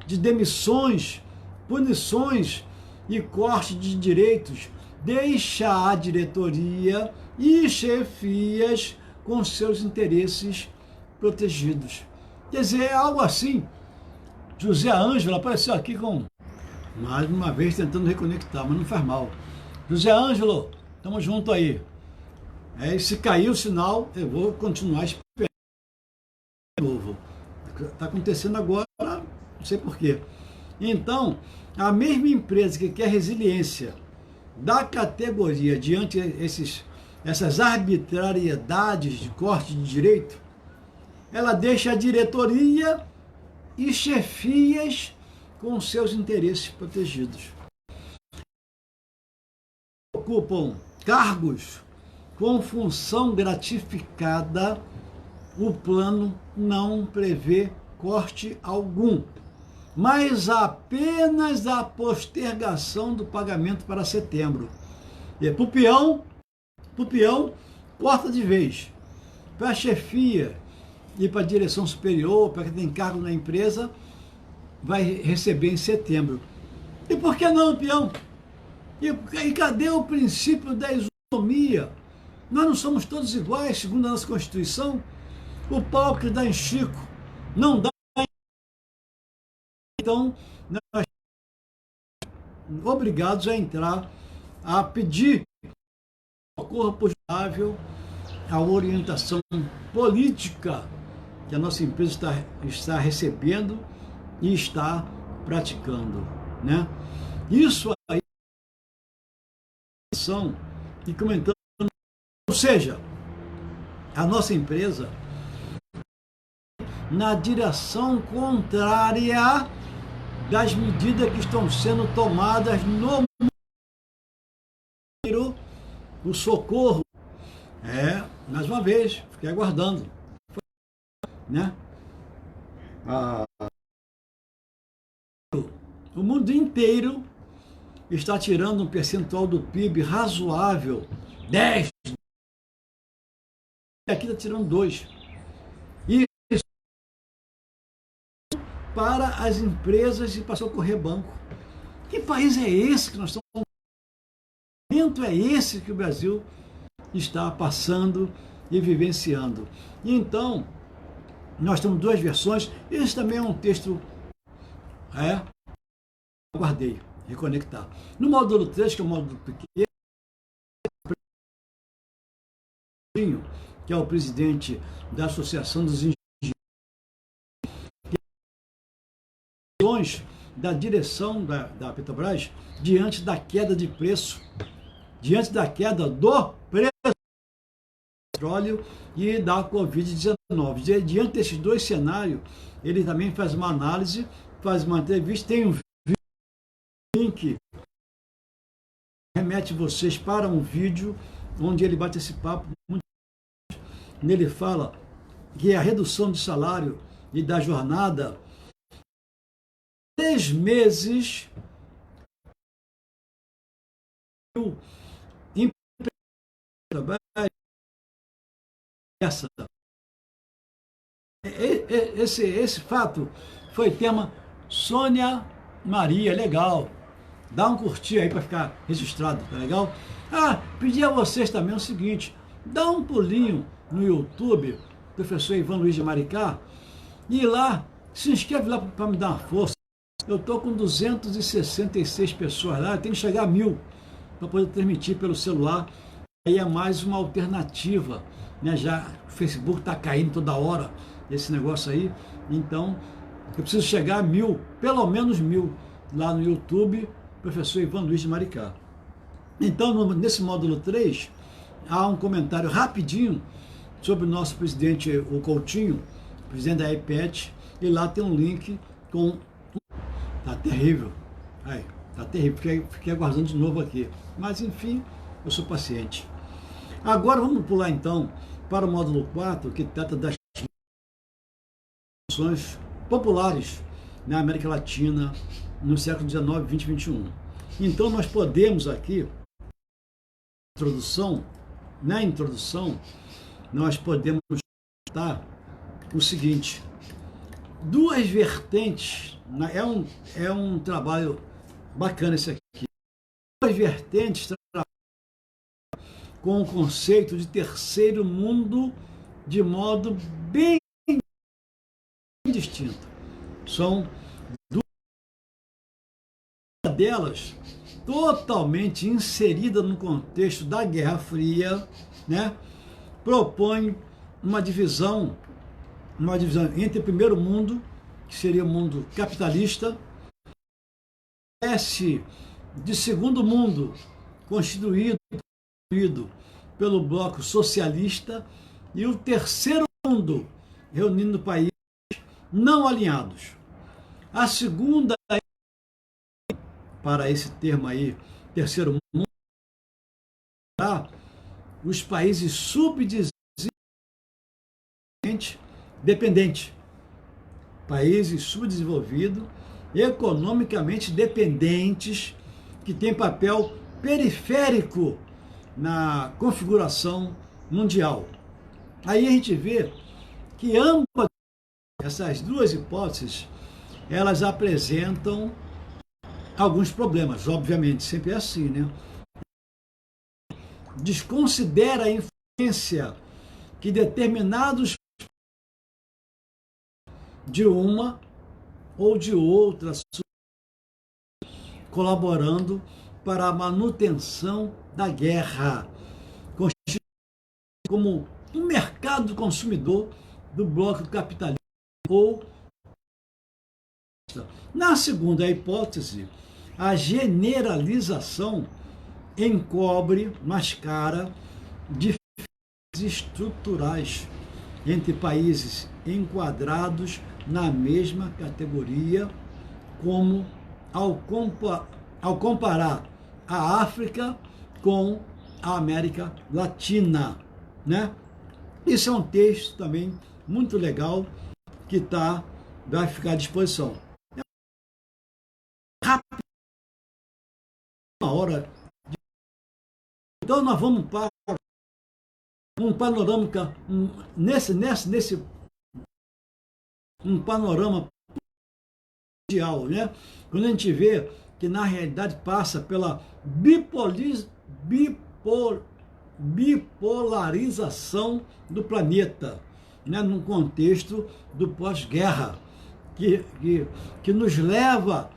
de demissões, punições e corte de direitos, deixa a diretoria e chefias com seus interesses protegidos. Quer dizer, é algo assim. José Ângelo apareceu aqui com, mais uma vez, tentando reconectar, mas não faz mal. José Ângelo, estamos junto aí. Se cair o sinal, eu vou continuar esperando de novo. Está acontecendo agora, não sei porquê. Então, a mesma empresa que quer resiliência da categoria diante essas arbitrariedades de corte de direito, ela deixa a diretoria e chefias com seus interesses protegidos. Ocupam cargos com função gratificada, o plano não prevê corte algum, mas apenas a postergação do pagamento para setembro. E para o peão, corta de vez. Para a chefia e para a direção superior, para quem tem cargo na empresa, vai receber em setembro. E por que não, peão? E cadê o princípio da isonomia? Nós não somos todos iguais, segundo a nossa Constituição. O pau que dá em Chico não dá em... Então, nós somos obrigados a entrar, a pedir socorro possível, a orientação política que a nossa empresa está recebendo e está praticando, né? Isso aí são e comentando, ou seja, a nossa empresa na direção contrária das medidas que estão sendo tomadas no o socorro. Mais uma vez, fiquei aguardando, né? O mundo inteiro está tirando um percentual do PIB razoável, 10, e aqui está tirando 2. E para as empresas e para socorrer banco. Que país é esse que nós estamos? Que momento é esse que o Brasil está passando e vivenciando? E então, nós temos duas versões. Esse também é um texto, guardei, reconectar. No módulo 3, que é o módulo pequeno, que é o presidente da Associação dos Engenheiros, da direção da Petrobras, diante da queda de preço, diante da queda do preço do petróleo e da Covid-19. Diante desses dois cenários, ele também faz uma análise, faz uma entrevista, tem um link, remete vocês para um vídeo onde ele bate esse papo. Nele fala que a redução de salário e da jornada 3 meses esse fato foi tema Sônia Maria, legal. Dá um curtir aí para ficar registrado, tá legal? Pedi a vocês também o seguinte, dá um pulinho no YouTube, professor Ivan Luiz de Maricá, e lá, se inscreve lá para me dar uma força. Eu estou com 266 pessoas lá, eu tenho que chegar a 1000 para poder transmitir pelo celular. Aí é mais uma alternativa, né? Já o Facebook está caindo toda hora, esse negócio aí. Então, eu preciso chegar a 1000, pelo menos 1000, lá no YouTube, professor Ivan Luiz de Maricá. Então, nesse módulo 3, há um comentário rapidinho sobre o nosso presidente, o Coutinho, presidente da EPET, e lá tem um link com... Tá terrível. Tá terrível. Fiquei aguardando de novo aqui. Mas, enfim, eu sou paciente. Agora vamos pular, então, para o módulo 4, que trata das ações populares na América Latina no século XIX, XX e XXI. Então, nós podemos aqui na introdução, nós podemos notar o seguinte: duas vertentes, é um trabalho bacana esse aqui, duas vertentes com o conceito de terceiro mundo de modo bem distinto. São duas delas totalmente inserida no contexto da Guerra Fria, né? Propõe uma divisão entre o primeiro mundo, que seria o mundo capitalista, espécie de segundo mundo, constituído pelo bloco socialista, e o terceiro mundo, reunindo países não alinhados. A segunda, para esse termo aí, terceiro mundo, os países dependentes, países subdesenvolvidos, economicamente dependentes, que têm papel periférico na configuração mundial. Aí a gente vê que ambas essas duas hipóteses, elas apresentam alguns problemas, obviamente, sempre é assim, né? Desconsidera a influência que determinados de uma ou de outra colaborando para a manutenção da guerra, constituindo como um mercado consumidor do bloco capitalista. Ou, na segunda hipótese, a generalização encobre, mascara diferenças estruturais entre países enquadrados na mesma categoria, como ao comparar a África com a América Latina, né? Isso é um texto também muito legal que vai ficar à disposição. Rápido, uma hora. Então nós vamos para um panorama, um panorama mundial, né? Quando a gente vê que na realidade passa pela bipolarização do planeta, né? Num contexto do pós-guerra, que nos leva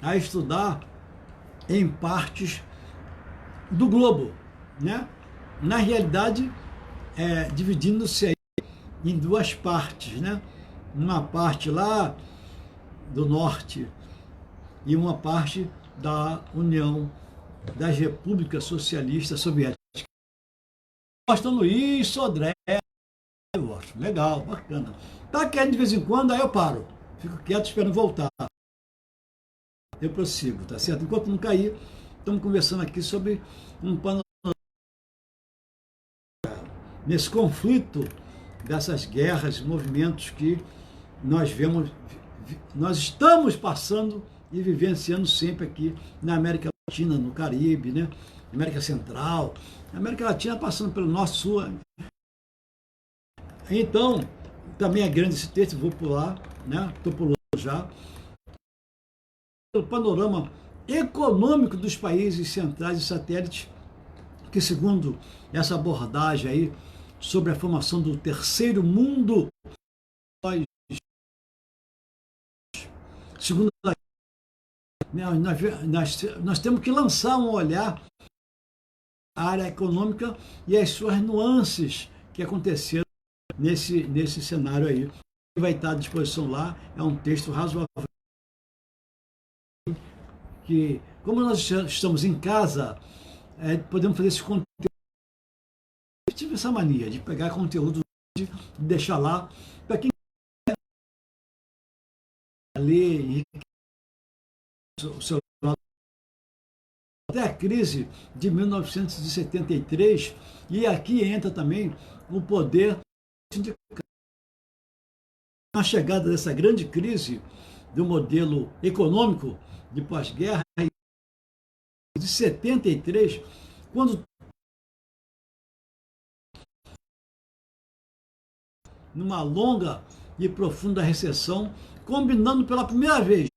a estudar em partes do globo, né? Na realidade, dividindo-se aí em duas partes, né? Uma parte lá do norte e uma parte da União das Repúblicas Socialistas Soviéticas. Gostando Luiz Sodré, eu gosto, legal, bacana. Tá querendo de vez em quando, aí eu paro, fico quieto esperando voltar. Eu prossigo, tá certo? Enquanto não cair, estamos conversando aqui sobre um panorama nesse conflito dessas guerras, movimentos que nós estamos passando e vivenciando sempre aqui na América Latina, no Caribe, né? América Central, América Latina passando pelo nosso sul. Então, também é grande esse texto, vou pular, né? Estou pulando já. O panorama econômico dos países centrais e satélites, que segundo essa abordagem aí sobre a formação do terceiro mundo, segundo nós temos que lançar um olhar à área econômica e às suas nuances que aconteceram nesse cenário aí. Vai estar à disposição lá, é um texto razoável, que, como nós estamos em casa, podemos fazer esse conteúdo. Eu tive essa mania de pegar conteúdo e deixar lá para quem quer ler o seu até a crise de 1973, e aqui entra também o poder sindical. A chegada dessa grande crise do modelo econômico de pós-guerra de 73, quando numa longa e profunda recessão, combinando pela primeira vez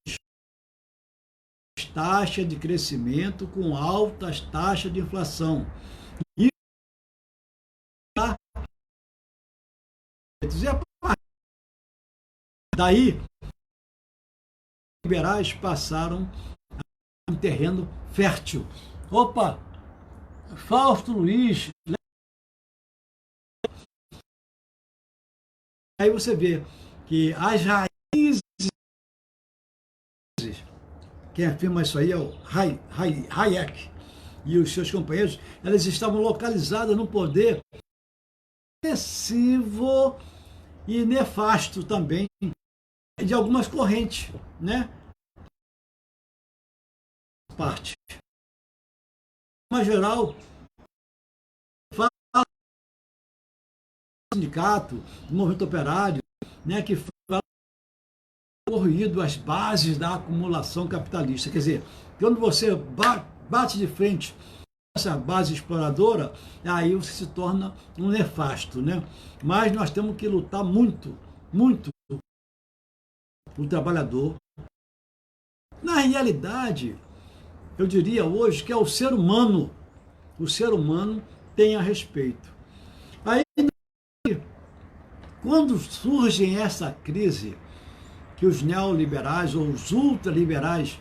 taxa de crescimento com altas taxas de inflação. E daí, os liberais passaram a um terreno fértil. Opa, Fausto Luiz. Aí você vê que as raízes, quem afirma isso aí é o Hayek e os seus companheiros, elas estavam localizadas no poder excessivo e nefasto também de algumas correntes, né? Parte. Mas geral, fala do sindicato, do movimento operário, né, que fala corroído as bases da acumulação capitalista. Quer dizer, quando você bate de frente com essa base exploradora, aí você se torna um nefasto, né? Mas nós temos que lutar muito, muito o trabalhador. Na realidade, eu diria hoje que é o ser humano tem a respeito. Aí, quando surge essa crise, que os neoliberais ou os ultraliberais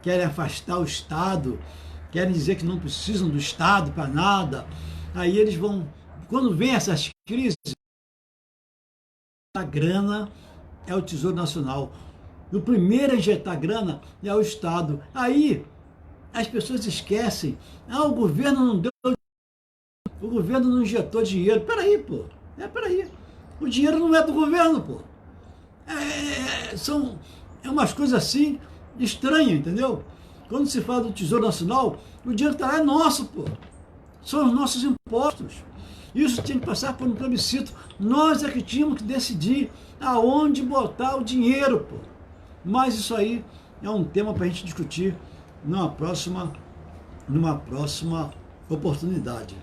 querem afastar o Estado, querem dizer que não precisam do Estado para nada, aí eles vão, quando vem essas crises, a grana é o Tesouro Nacional. O primeiro a injetar grana é o Estado. Aí as pessoas esquecem, o governo não deu, o governo não injetou dinheiro. Peraí, pô, peraí. O dinheiro não é do governo, pô. São umas coisas assim estranhas, entendeu? Quando se fala do Tesouro Nacional, o dinheiro tá lá, é nosso, pô. São os nossos impostos. Isso tinha que passar por um plebiscito. Nós é que tínhamos que decidir aonde botar o dinheiro, pô. Mas isso aí é um tema para a gente discutir numa próxima oportunidade.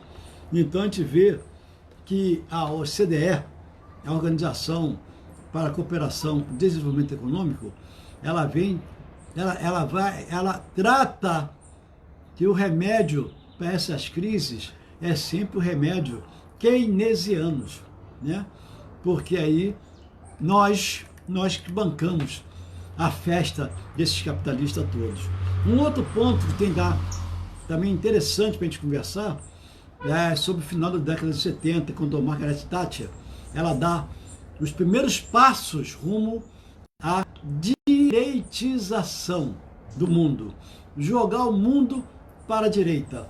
Então a gente vê que a OCDE, a Organização para a Cooperação e Desenvolvimento Econômico, ela trata que o remédio para essas crises é sempre o remédio keynesianos, né? Porque aí nós que bancamos a festa desses capitalistas todos. Um outro ponto que tem também interessante para a gente conversar é sobre o final da década de 70, quando a Margaret Thatcher, ela dá os primeiros passos rumo à direitização do mundo. Jogar o mundo para a direita.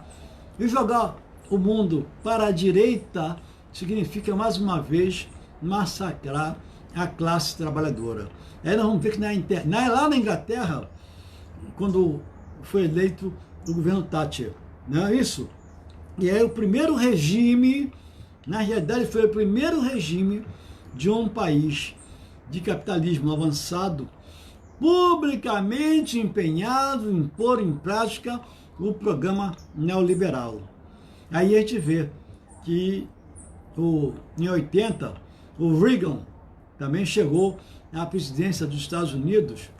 E jogar o mundo para a direita significa, mais uma vez, massacrar a classe trabalhadora. Aí nós vamos ver que lá na Inglaterra, quando foi eleito o governo Thatcher, não é isso? E aí o primeiro regime, na realidade foi o primeiro regime de um país de capitalismo avançado, publicamente empenhado em pôr em prática o programa neoliberal. Aí a gente vê que em 80, o Reagan também chegou à presidência dos Estados Unidos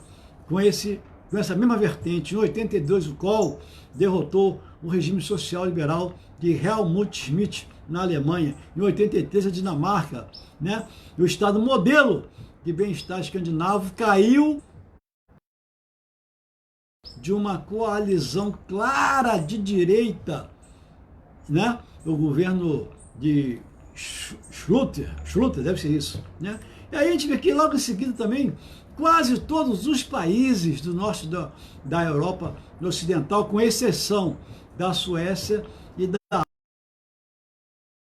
com essa mesma vertente. Em 82, o Kohl derrotou o regime social liberal de Helmut Schmidt na Alemanha. Em 83, a Dinamarca, né? O Estado modelo de bem-estar escandinavo caiu de uma coalizão clara de direita, né? O governo de Schluter, deve ser isso, né? E aí a gente vê que logo em seguida também quase todos os países da Europa Ocidental, com exceção da Suécia e da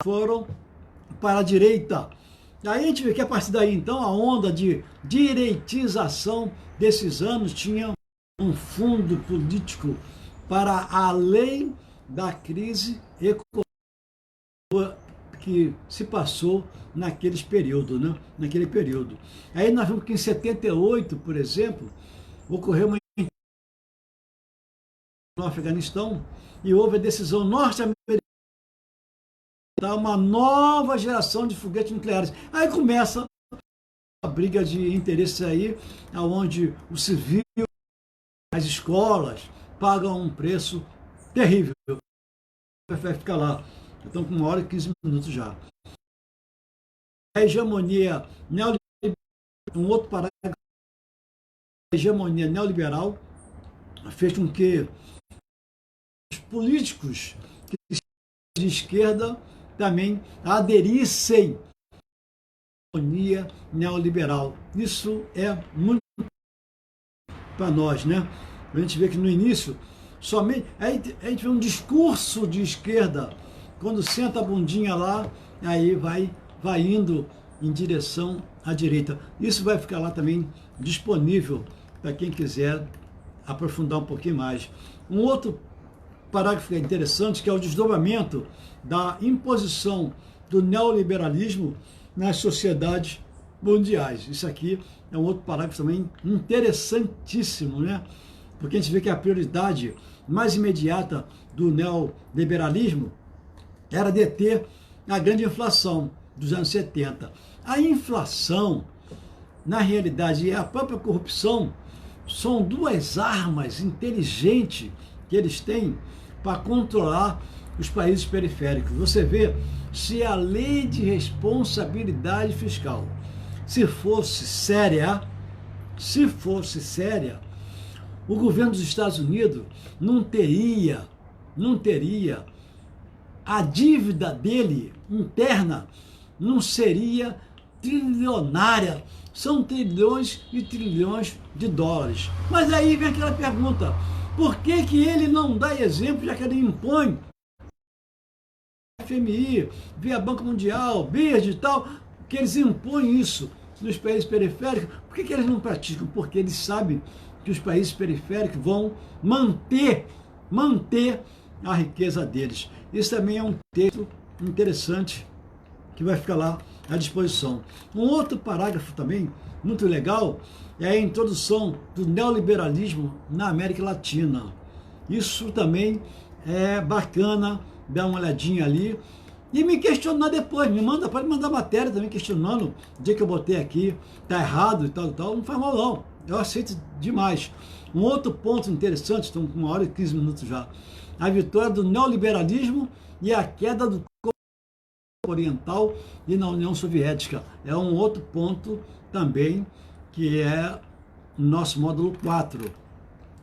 foram para a direita. Aí a gente vê que a partir daí, então, a onda de direitização desses anos tinha um fundo político para além da crise econômica que se passou naquele período. Aí nós vemos que em 78, por exemplo, ocorreu uma no Afeganistão e houve a decisão norte-americana uma nova geração de foguetes nucleares. Aí começa a briga de interesses aí, onde o civil, as escolas, pagam um preço terrível. Vai ficar lá. Estão com 1 hora e 15 minutos já. A hegemonia neoliberal, um outro parágrafo, a hegemonia neoliberal fez com que os políticos de esquerda também aderissem à hegemonia neoliberal. Isso é muito para nós, né? A gente vê que no início, somente a gente vê um discurso de esquerda, quando senta a bundinha lá, aí vai indo em direção à direita. Isso vai ficar lá também disponível para quem quiser aprofundar um pouquinho mais. Um outro parágrafo interessante, que é o desdobramento da imposição do neoliberalismo nas sociedades mundiais. Isso aqui é um outro parágrafo também interessantíssimo, né? Porque a gente vê que a prioridade mais imediata do neoliberalismo era deter a grande inflação dos anos 70. A inflação, na realidade, e a própria corrupção são duas armas inteligentes que eles têm para controlar os países periféricos. Você vê, se a lei de responsabilidade fiscal, se fosse séria, o governo dos Estados Unidos não teria a dívida dele interna, não seria trilionária. São trilhões e trilhões de dólares. Mas aí vem aquela pergunta, por que ele não dá exemplo, já que ele impõe FMI, via Banco Mundial, BID e tal, que eles impõem isso nos países periféricos? Por que eles não praticam? Porque eles sabem que os países periféricos vão manter a riqueza deles. Isso também é um texto interessante que vai ficar lá à disposição. Um outro parágrafo também muito legal é a introdução do neoliberalismo na América Latina. Isso também é bacana, dar uma olhadinha ali e me questionar depois. Pode mandar matéria também questionando o dia que eu botei aqui, tá errado e tal, não faz mal não. Eu aceito demais. Um outro ponto interessante, estamos com 1 hora e 15 minutos já, a vitória do neoliberalismo e a queda do oriental e na União Soviética. É um outro ponto também, que é o nosso módulo 4.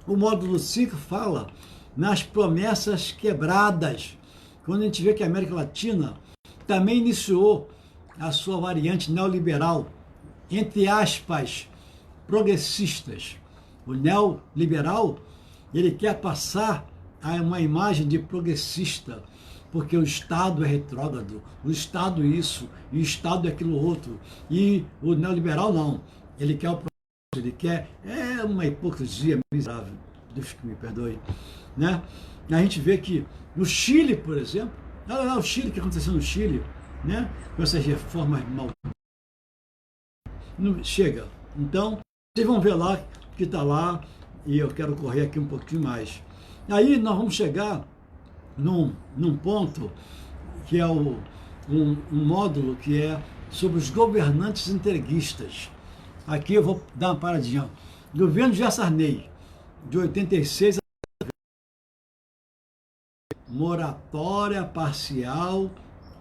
O módulo 5 fala nas promessas quebradas, quando a gente vê que a América Latina também iniciou a sua variante neoliberal, entre aspas, progressistas. O neoliberal, ele quer passar a uma imagem de progressista, porque o Estado é retrógrado, o Estado isso, e o Estado é aquilo outro. E o neoliberal não, ele quer o progresso, ele quer, é uma hipocrisia miserável, Deus que me perdoe, né? A gente vê que no Chile, por exemplo, olha lá o Chile, o que aconteceu no Chile, né? Com essas reformas mal... Não chega. Então, vocês vão ver lá que está lá, e eu quero correr aqui um pouquinho mais. Aí nós vamos chegar num ponto que é um módulo que é sobre os governantes entreguistas. Aqui eu vou dar uma paradinha. Governo de Sarney, de 86 a moratória parcial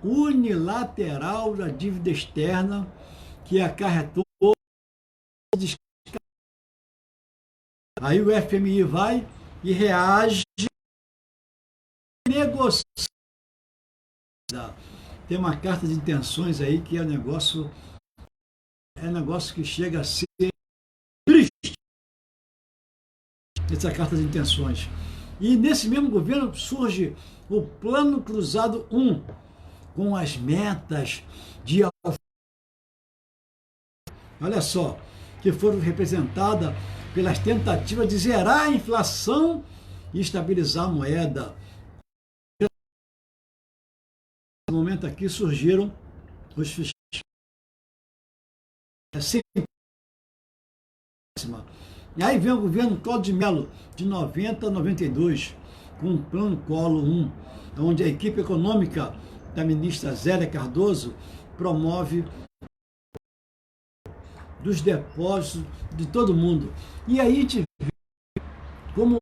unilateral da dívida externa que acarretou. Aí o FMI vai e reage, negocia. Tem uma carta de intenções aí que é negócio que chega a ser triste, essa carta de intenções. E nesse mesmo governo surge o Plano Cruzado 1, com as metas de... Olha só, que foram representadas pelas tentativas de zerar a inflação e estabilizar a moeda. No momento aqui surgiram os fiscais. E aí vem o governo Collor de Mello, de 90 a 92, com o Plano Collor 1, onde a equipe econômica da ministra Zélia Cardoso, promove dos depósitos de todo mundo. E aí a gente vê como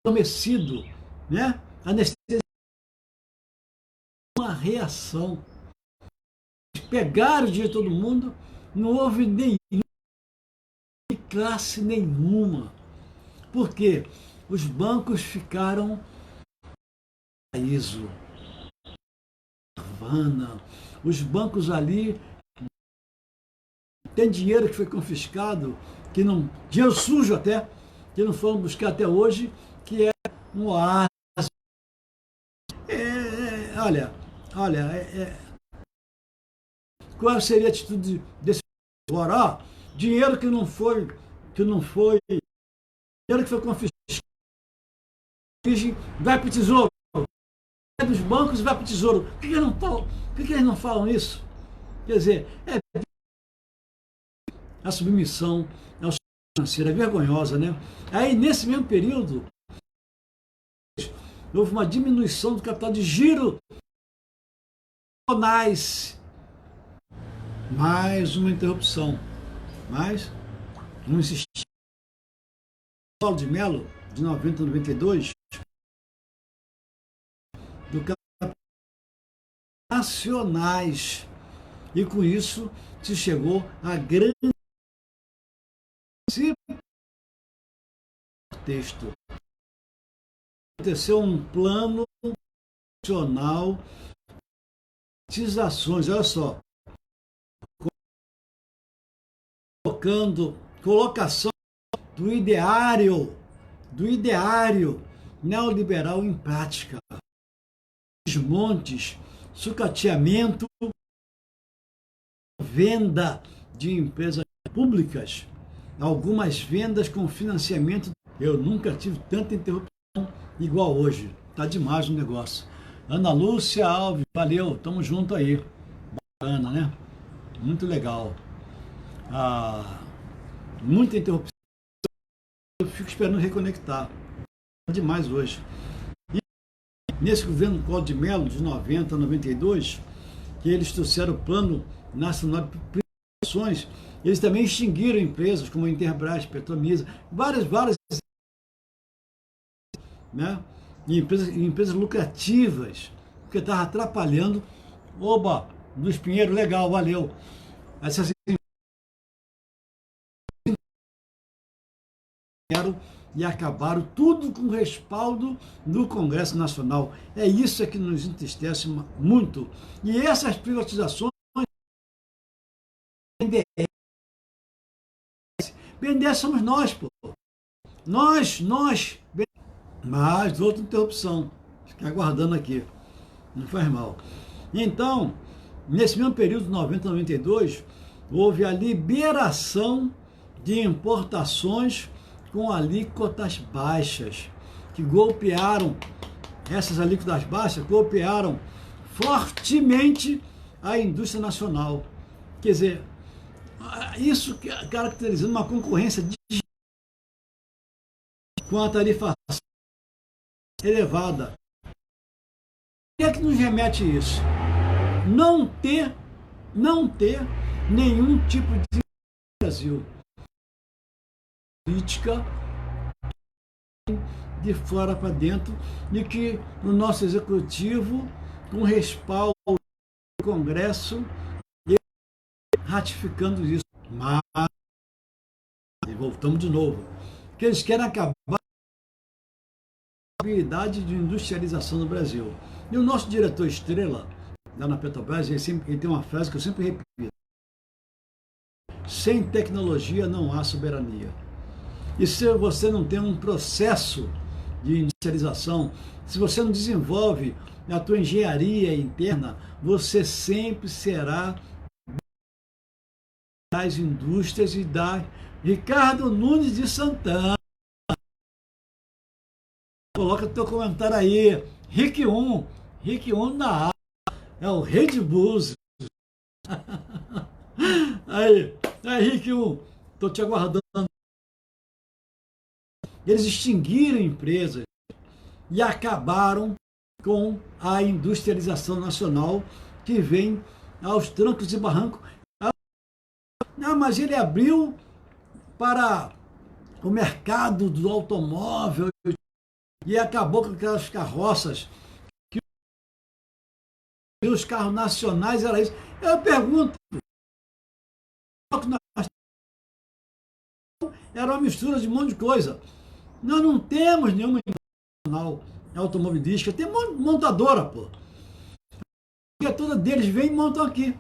adormecido, né? Anestesia, uma reação. Pegaram o dinheiro de todo mundo, não houve nenhum classe nenhuma. Por quê? Os bancos ficaram paraíso, Havana. Os bancos ali tem dinheiro que foi confiscado, que não, dinheiro sujo até, que não foram buscar até hoje, que é um oásis. Olha, qual seria a atitude desse agora? Dinheiro que não foi, dinheiro que foi confiscado, vai para o tesouro, dos bancos vai para o tesouro. Por que eles não falam isso? Quer dizer, a submissão ao sistema financeiro é vergonhosa, né? Aí, nesse mesmo período, houve uma diminuição do capital de giro. Mais uma interrupção. Mais um insistir. Paulo de Mello, de 90 a 92, do capital nacionais. E com isso se chegou a grande texto. Aconteceu um plano nacional de privatizações, olha só, colocação do ideário neoliberal em prática. Desmontes, sucateamento, venda de empresas públicas, algumas vendas com financiamento. Eu nunca tive tanta interrupção igual hoje. Tá demais o negócio. Ana Lúcia Alves, valeu, tamo junto aí. Bacana, né? Muito legal. Muita interrupção. Eu fico esperando reconectar. Tá demais hoje. E nesse governo Collor de Mello, de 90 a 92, que eles trouxeram o Plano Nacional de Privatizações, eles também extinguiram empresas como a Interbras, Petromisa, várias, né? Empresas lucrativas, porque estava atrapalhando. Oba, Luiz Pinheiro, legal, valeu. Essas e acabaram tudo com respaldo do Congresso Nacional. É isso que nos entristece muito. E essas privatizações BNDES somos nós, pô. Nós. Mas outra interrupção. Ficar aguardando aqui. Não faz mal. Então, nesse mesmo período, 90 a 92, houve a liberação de importações com alíquotas baixas, que golpearam, essas alíquotas baixas golpearam fortemente a indústria nacional. Quer dizer, isso caracterizando uma concorrência com a tarifa elevada. O que é que nos remete isso? Não ter nenhum tipo de Brasil. Política de fora para dentro e que o nosso executivo, com respaldo do Congresso, ratificando isso. Mas, e voltamos de novo, que eles querem acabar com a habilidade de industrialização no Brasil. E o nosso diretor estrela, lá na Petrobras, ele tem uma frase que eu sempre repito: sem tecnologia não há soberania. E se você não tem um processo de industrialização, se você não desenvolve a tua engenharia interna, você sempre será das indústrias e da Ricardo Nunes de Santana. Coloca o teu comentário aí. Rick 1 na área. É o rei de Búzios. Aí, Rick 1, tô te aguardando. Eles extinguiram empresas e acabaram com a industrialização nacional que vem aos trancos e barrancos. Não, mas ele abriu para o mercado do automóvel e acabou com aquelas carroças, que os carros nacionais eram isso. Eu pergunto, era uma mistura de um monte de coisa. Nós não temos nenhuma nacional automobilística, tem montadora, pô. Porque toda deles vem e montam aqui.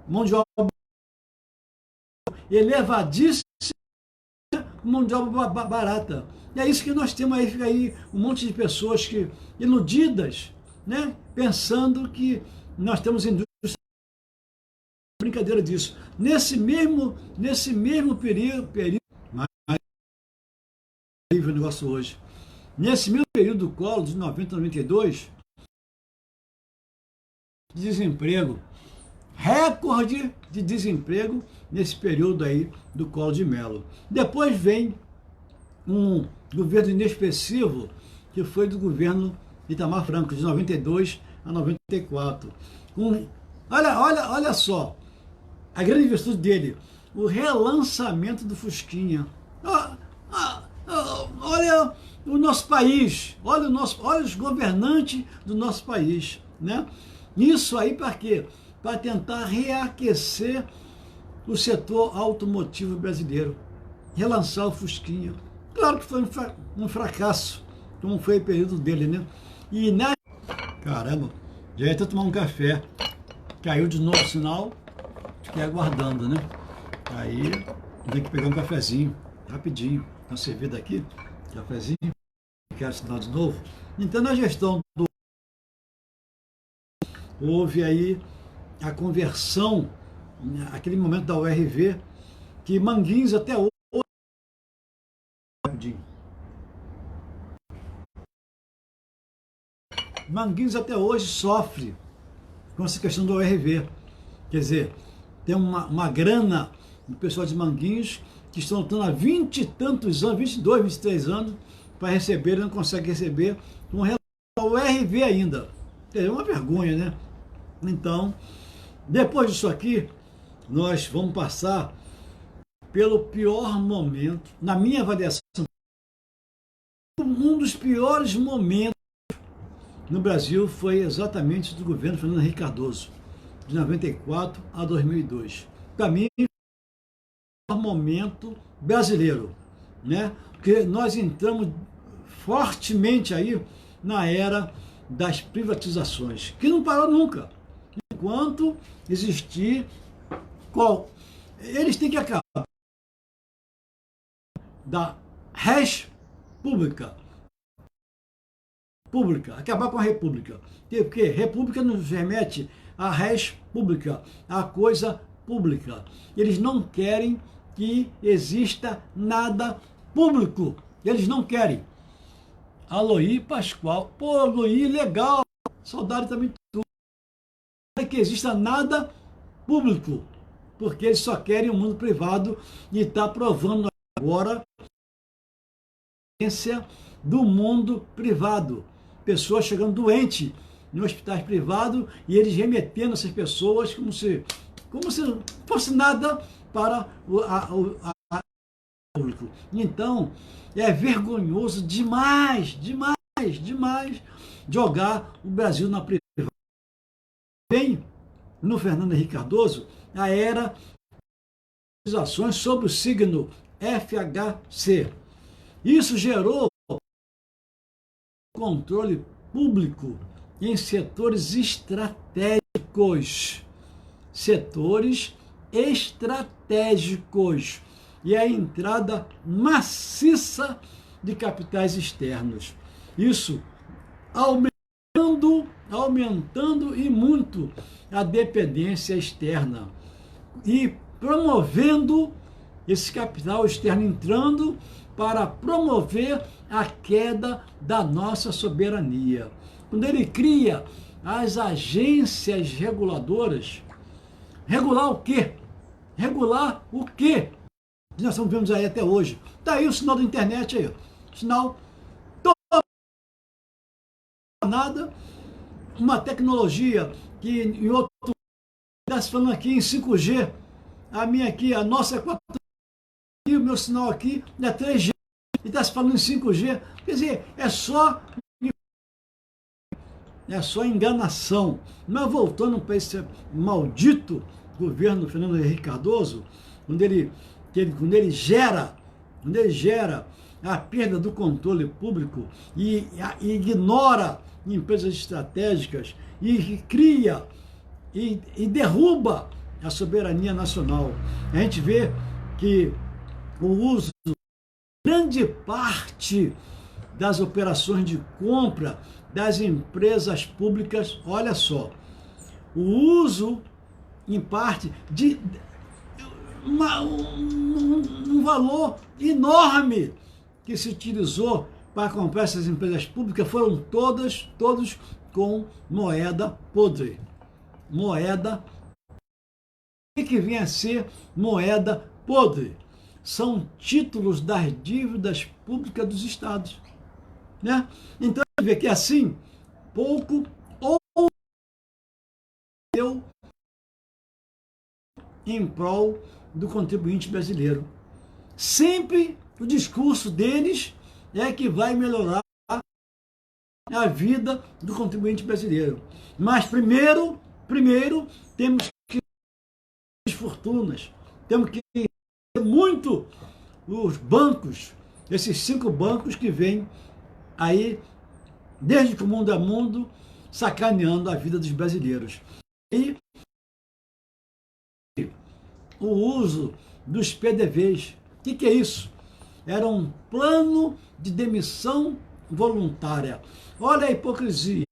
Mão de obra elevadíssima, mão de obra barata. E é isso que nós temos aí, fica aí um monte de pessoas que, iludidas, né, pensando que nós temos indústria. Brincadeira disso. Nesse mesmo período, mas o negócio hoje. Nesse mesmo período do Collor, de 90 a 92, desemprego, recorde de desemprego nesse período aí do Collor de Mello. Depois vem um governo inexpressivo, que foi do governo Itamar Franco, de 92 a 94. Olha só, a grande virtude dele, o relançamento do Fusquinha. Olha o nosso país, olha os governantes do nosso país, né? Isso aí para quê? Para tentar reaquecer o setor automotivo brasileiro, relançar o Fusquinha. Claro que foi um fracasso, como foi o período dele, né? E caramba, já ia até tomar um café, caiu de novo o sinal, fiquei aguardando, né? Aí tem que pegar um cafezinho, rapidinho, uma servida aqui, cafezinho, quero sinal de novo. Então, na gestão houve aí a conversão, aquele momento da URV, que Manguinhos até hoje, Manguinhos até hoje sofre com essa questão da URV. Quer dizer, tem uma grana do pessoal de Manguinhos que estão lutando há 20 e tantos anos, 22, 23 anos, para receber, não consegue receber um URV ainda. É uma vergonha, né? Então, depois disso aqui, nós vamos passar pelo pior momento, na minha avaliação, um dos piores momentos no Brasil foi exatamente do governo Fernando Henrique Cardoso, de 94 a 2002. Para mim, foi o pior momento brasileiro, né? Porque nós entramos fortemente aí na era das privatizações, que não parou nunca. Enquanto existir, eles têm que acabar da res pública, acabar com a república. Porque república nos remete a res pública, a coisa pública. Eles não querem que exista nada público. Eles não querem. Aloí Pascoal, pô, Aloí, legal, saudade também tudo. Não quer que exista nada público, porque eles só querem o mundo privado e está provando agora a existência do mundo privado. Pessoas chegando doentes em hospitais privados e eles remetendo essas pessoas como se não fosse nada para o público. Então, é vergonhoso demais jogar o Brasil na privada. Vem no Fernando Henrique Cardoso a era de ações sobre o signo FHC. Isso gerou controle público em setores estratégicos. E a entrada maciça de capitais externos. Isso aumentando e muito a dependência externa e promovendo esse capital externo entrando para promover a queda da nossa soberania. Quando ele cria as agências reguladoras, regular o quê? Regular o quê? Nós estamos vendo aí até hoje. Está aí o sinal da internet aí. Sinal nada, uma tecnologia que em outro está se falando aqui em 5G, a minha aqui, a nossa é 4G, o meu sinal aqui é 3G, e está se falando em 5G, quer dizer, é só enganação. Mas voltando para esse maldito governo do Fernando Henrique Cardoso, quando ele gera a perda do controle público e ignora empresas estratégicas e cria e derruba a soberania nacional. A gente vê que o uso de grande parte das operações de compra das empresas públicas, olha só, o uso, em parte, de um valor enorme que se utilizou para comprar essas empresas públicas foram todos com moeda podre. Moeda, o que vem a ser moeda podre? São títulos das dívidas públicas dos estados. Né? Então, você vê que assim, pouco ou deu em prol do contribuinte brasileiro. Sempre o discurso deles é que vai melhorar a vida do contribuinte brasileiro. Mas primeiro temos que as fortunas, temos que muito os bancos, esses 5 bancos que vêm aí, desde que o mundo é mundo, sacaneando a vida dos brasileiros. E o uso dos PDVs. O que é isso? Era um plano de demissão voluntária. Olha a hipocrisia.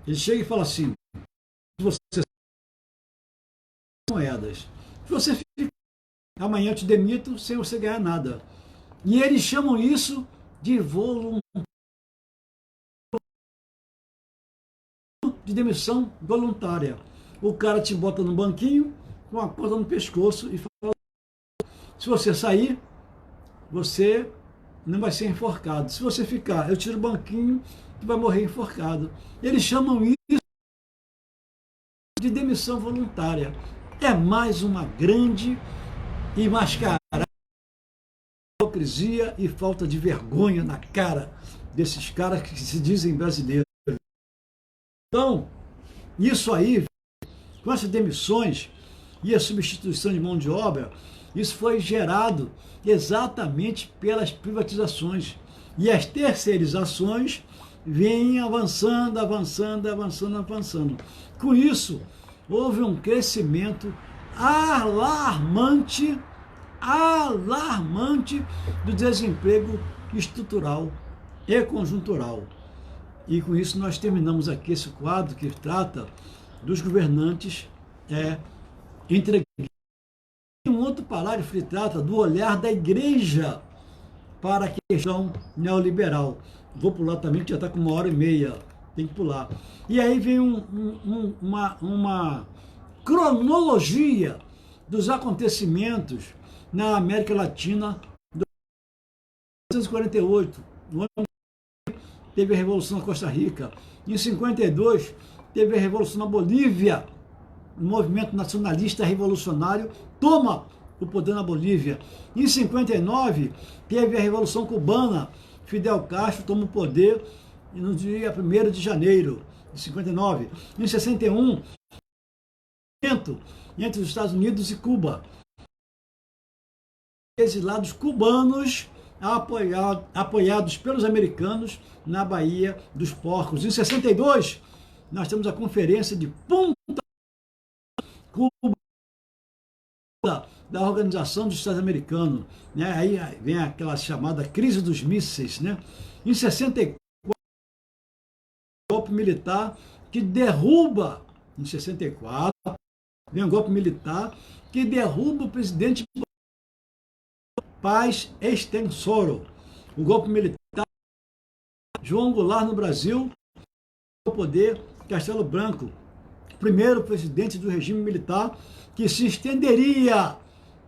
Ele chega e fala assim, você moedas. Se você fica, amanhã eu te demito sem você ganhar nada. E eles chamam isso de demissão voluntária. O cara te bota no banquinho, com a corda no pescoço e fala, se você sair, você não vai ser enforcado. Se você ficar, eu tiro o banquinho, tu vai morrer enforcado. Eles chamam isso de demissão voluntária. É mais uma grande e mascarada hipocrisia e falta de vergonha na cara desses caras que se dizem brasileiros. Então, isso aí, com essas demissões e a substituição de mão de obra, isso foi gerado exatamente pelas privatizações. E as terceirizações vêm avançando. Com isso, houve um crescimento alarmante do desemprego estrutural e conjuntural. E com isso nós terminamos aqui esse quadro que trata dos governantes entreguistas. Um outro parágrafo que trata do olhar da igreja para a questão neoliberal. Vou pular também, que já está com 1h30, tem que pular. E aí vem uma cronologia dos acontecimentos na América Latina de 1948, no ano teve a Revolução na Costa Rica. Em 52, teve a Revolução na Bolívia. O movimento nacionalista revolucionário toma o poder na Bolívia. Em 59, teve a Revolução Cubana. Fidel Castro toma o poder no dia 1º de janeiro de 59. Em 61, entre os Estados Unidos e Cuba. Exilados cubanos apoiados pelos americanos na Baía dos Porcos. Em 62, nós temos a Conferência de Punta Cuba da Organização dos Estados Americanos. Né? Aí vem aquela chamada crise dos mísseis. Né? Em 64, golpe militar que derruba, em 64, vem um golpe militar que derruba o presidente Paz Extensoro. O golpe militar, João Goulart no Brasil, o poder, Castelo Branco, primeiro presidente do regime militar, que se estenderia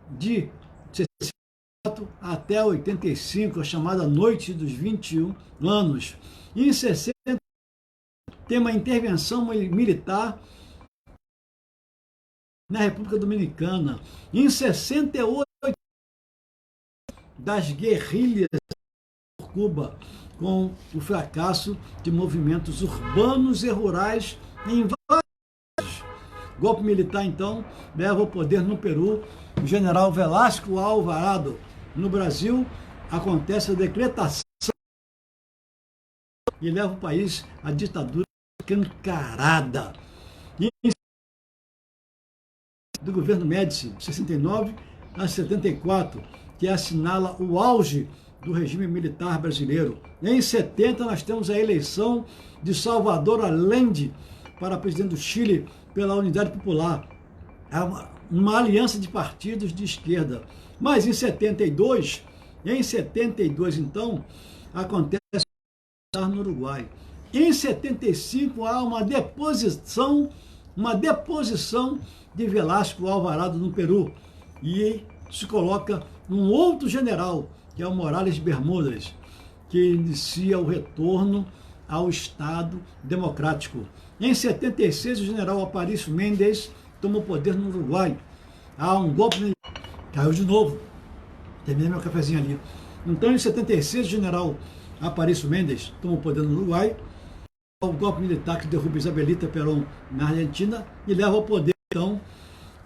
de 64 até 85, a chamada Noite dos 21 anos. E em 60, tem uma intervenção militar na República Dominicana. Em 68, das guerrilhas por Cuba, com o fracasso de movimentos urbanos e rurais em vários. Golpe militar, então, leva ao poder no Peru o general Velasco Alvarado. No Brasil, acontece a decretação e leva o país à ditadura escancarada. Do governo Médici, de 69 a 74, que assinala o auge do regime militar brasileiro. Em 70, nós temos a eleição de Salvador Allende para presidente do Chile pela Unidade Popular, uma aliança de partidos de esquerda. Mas em 72, então, acontece no Uruguai. Em 75, há uma deposição de Velasco Alvarado no Peru, e se coloca um outro general, que é o Morales Bermúdez, que inicia o retorno ao Estado democrático. Em 76, o general Aparício Mendes toma o poder no Uruguai. Há um golpe, caiu de novo, terminei meu cafezinho ali. Então, em 76, o general Aparício Mendes toma o poder no Uruguai, o golpe militar que derruba Isabelita Perón na Argentina e leva ao poder, então,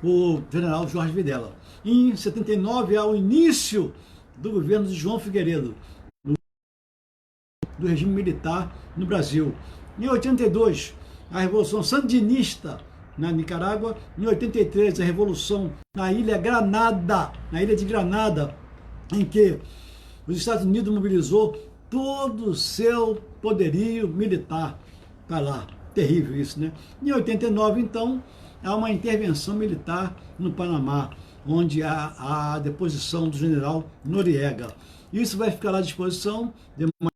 o general Jorge Videla. Em 79, há o início do governo de João Figueiredo, do regime militar no Brasil. Em 82, a Revolução Sandinista na Nicarágua. Em 83, a Revolução na Ilha de Granada, em que os Estados Unidos mobilizou todo o seu poderio militar. Está lá, terrível isso, né? Em 89, então, há uma intervenção militar no Panamá, onde há a deposição do general Noriega. Isso vai ficar à disposição de uma...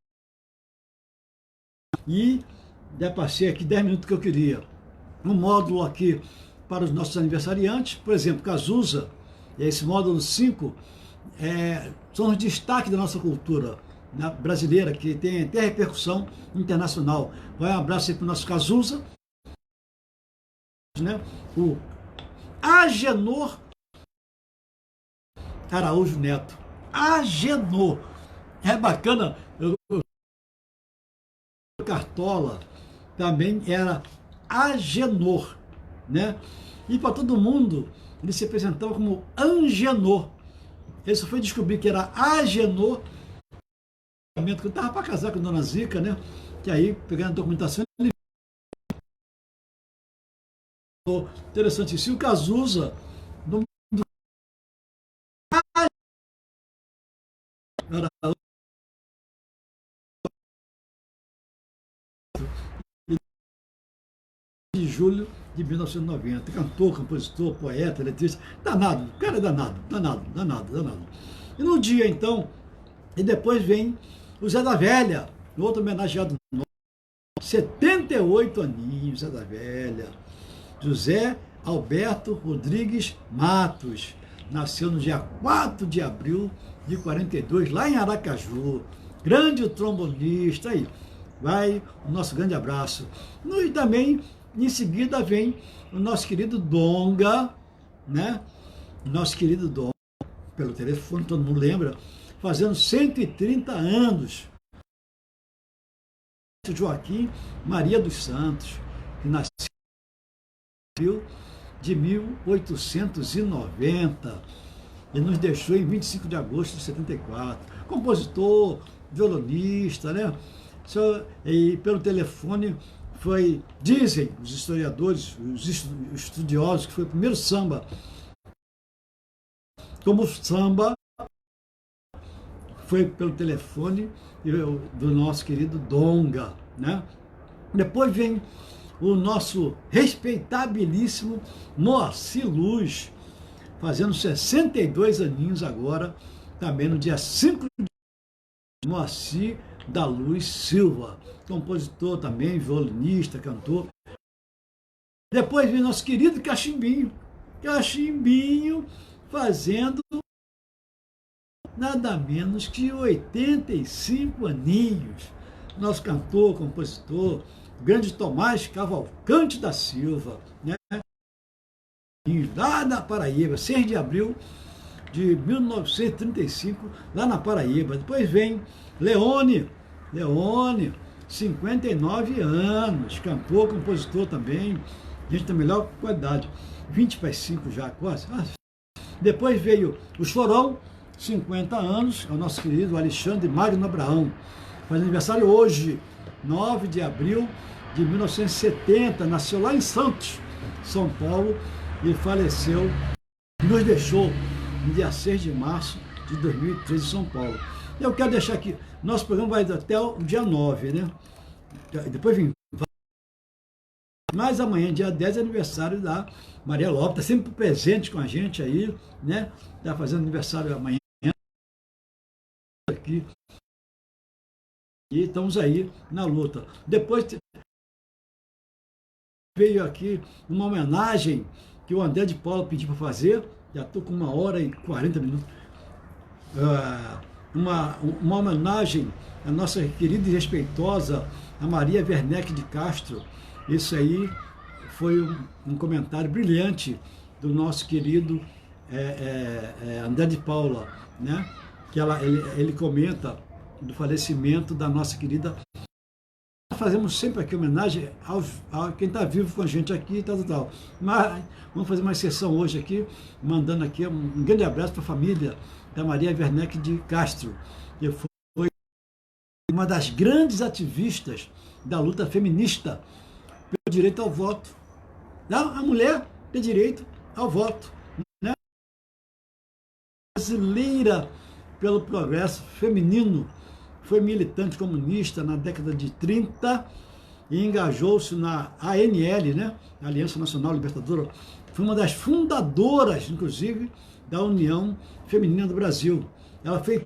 E passei aqui 10 minutos que eu queria. Um módulo aqui para os nossos aniversariantes, por exemplo, Cazuza, esse módulo 5, são os destaques da nossa cultura brasileira, que tem até repercussão internacional. Vai um abraço aí para o nosso Cazuza, né? O Agenor Araújo Neto. Agenor. É bacana. Cartola também era Agenor, né? E para todo mundo ele se apresentava como Angenor. Ele só foi descobrir que era Agenor, que eu estava para casar com a Dona Zica, né? Que aí, pegando a documentação, ele... Interessante isso. E o Cazuza, no... de julho de 1990. Cantor, compositor, poeta, eletricista, danado, o cara é danado. E no dia, então, e depois vem o Zé da Velha, outro homenageado, 78 aninhos, Zé da Velha. José Alberto Rodrigues Matos, nasceu no dia 4 de abril de 42, lá em Aracaju. Grande trombonista, aí vai o nosso grande abraço. E também, em seguida, vem o nosso querido Donga, né? Nosso querido Donga, pelo telefone, todo mundo lembra, fazendo 130 anos. Joaquim Maria dos Santos, que nasceu de 1890 e nos deixou em 25 de agosto de 74. Compositor, violonista, né? E pelo telefone foi, dizem os historiadores, os estudiosos, que foi o primeiro samba. Como samba foi pelo telefone do nosso querido Donga, né? Depois vem o nosso respeitabilíssimo Moacir Luz, fazendo 62 aninhos agora, também no dia 5 de Moacir da Luz Silva, compositor também, violinista, cantor. Depois vem nosso querido Cachimbinho, fazendo nada menos que 85 aninhos. Nosso cantor, compositor, grande Tomás Cavalcante da Silva, né? Lá na Paraíba, 6 de abril de 1935, lá na Paraíba. Depois vem Leone, 59 anos, cantor, compositor também, gente da melhor qualidade, 20 para as 5 já, quase. Depois veio o Chorão, 50 anos, é o nosso querido Alexandre Magno Abraão, faz aniversário hoje, 9 de abril de 1970, nasceu lá em Santos, São Paulo, e faleceu, nos deixou no dia 6 de março de 2013 em São Paulo. Eu quero deixar aqui, nosso programa vai até o dia 9, né? Depois vem. Mas amanhã, dia 10, é aniversário da Maria Lopes, está sempre presente com a gente aí, né? Está fazendo aniversário amanhã. Aqui. E estamos aí na luta. Depois veio aqui uma homenagem que o André de Paula pediu para fazer, já estou com 1h40. Uma homenagem à nossa querida e respeitosa a Maria Werneck de Castro. Isso aí foi um comentário brilhante do nosso querido André de Paula, né? Que ele comenta do falecimento da nossa querida. Fazemos sempre aqui homenagem a quem está vivo com a gente aqui, tal. Mas vamos fazer uma sessão hoje aqui, mandando aqui um grande abraço para a família da Maria Werneck de Castro, que foi uma das grandes ativistas da luta feminista pelo direito ao voto. A mulher tem direito ao voto, né? Brasileira pelo progresso feminino, foi militante comunista na década de 30 e engajou-se na ANL, né? Aliança Nacional Libertadora. Foi uma das fundadoras, inclusive, da União Feminina do Brasil. Ela foi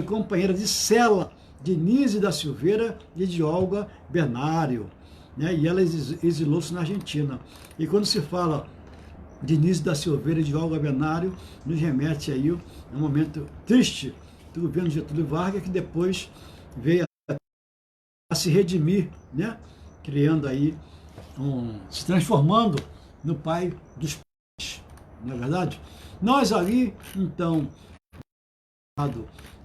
companheira de cela de Nise da Silveira e de Olga Benário, né? E ela exilou-se na Argentina. E quando se fala de Nise da Silveira e de Olga Benário, nos remete aí a um momento triste do governo Getúlio Vargas, que depois veio a se redimir, né? Criando aí, se transformando no pai dos pais, não é verdade? Nós ali, então,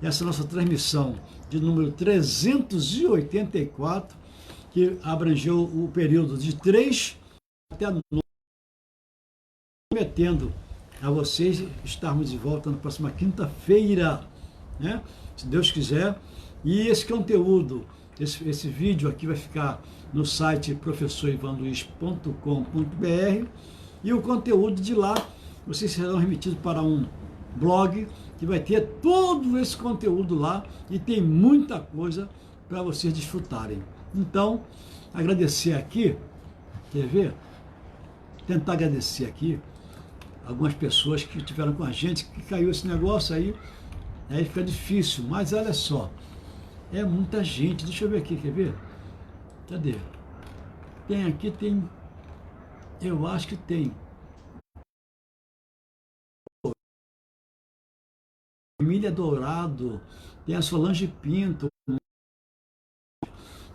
essa nossa transmissão de número 384, que abrangeu o período de 3 até 9, prometendo a vocês estarmos de volta na próxima quinta-feira, né? Se Deus quiser. E esse conteúdo, esse vídeo aqui vai ficar no site professorivanluiz.com.br, e o conteúdo de lá, vocês serão remetidos para um blog que vai ter todo esse conteúdo lá, e tem muita coisa para vocês desfrutarem. Então, agradecer aqui, quer ver? Tentar agradecer aqui algumas pessoas que estiveram com a gente, que caiu esse negócio aí fica difícil, mas olha só, é muita gente. Deixa eu ver aqui, quer ver? Cadê? Eu acho que tem. Emília Dourado, tem a Solange Pinto,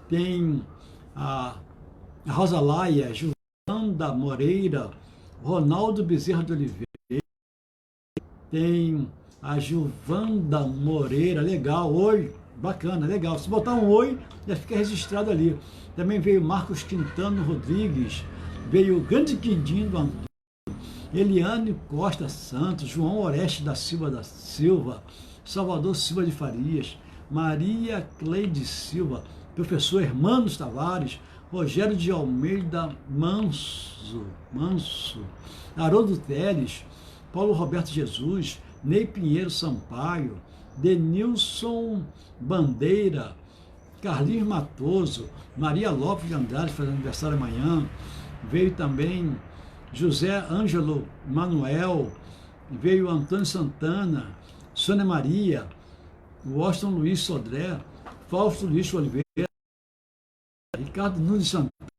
tem a Rosa Laia, Gilvanda Moreira, Ronaldo Bezerra de Oliveira, tem a Gilvanda Moreira, legal, oi, bacana, legal. Se botar um oi, já fica registrado ali. Também veio Marcos Quintano Rodrigues, veio o grande Quindim do Antônio, Eliane Costa Santos, João Oreste da Silva, Salvador Silva de Farias, Maria Cleide Silva, professor Hermanos Tavares, Rogério de Almeida Manso, Haroldo Teles, Paulo Roberto Jesus, Ney Pinheiro Sampaio, Denilson Bandeira, Carlinhos Matoso, Maria Lopes de Andrade, fazendo aniversário amanhã, veio também José Ângelo Manuel, veio Antônio Santana, Sônia Maria, Washington Luiz Sodré, Fausto Luiz Oliveira, Ricardo Nunes Santana,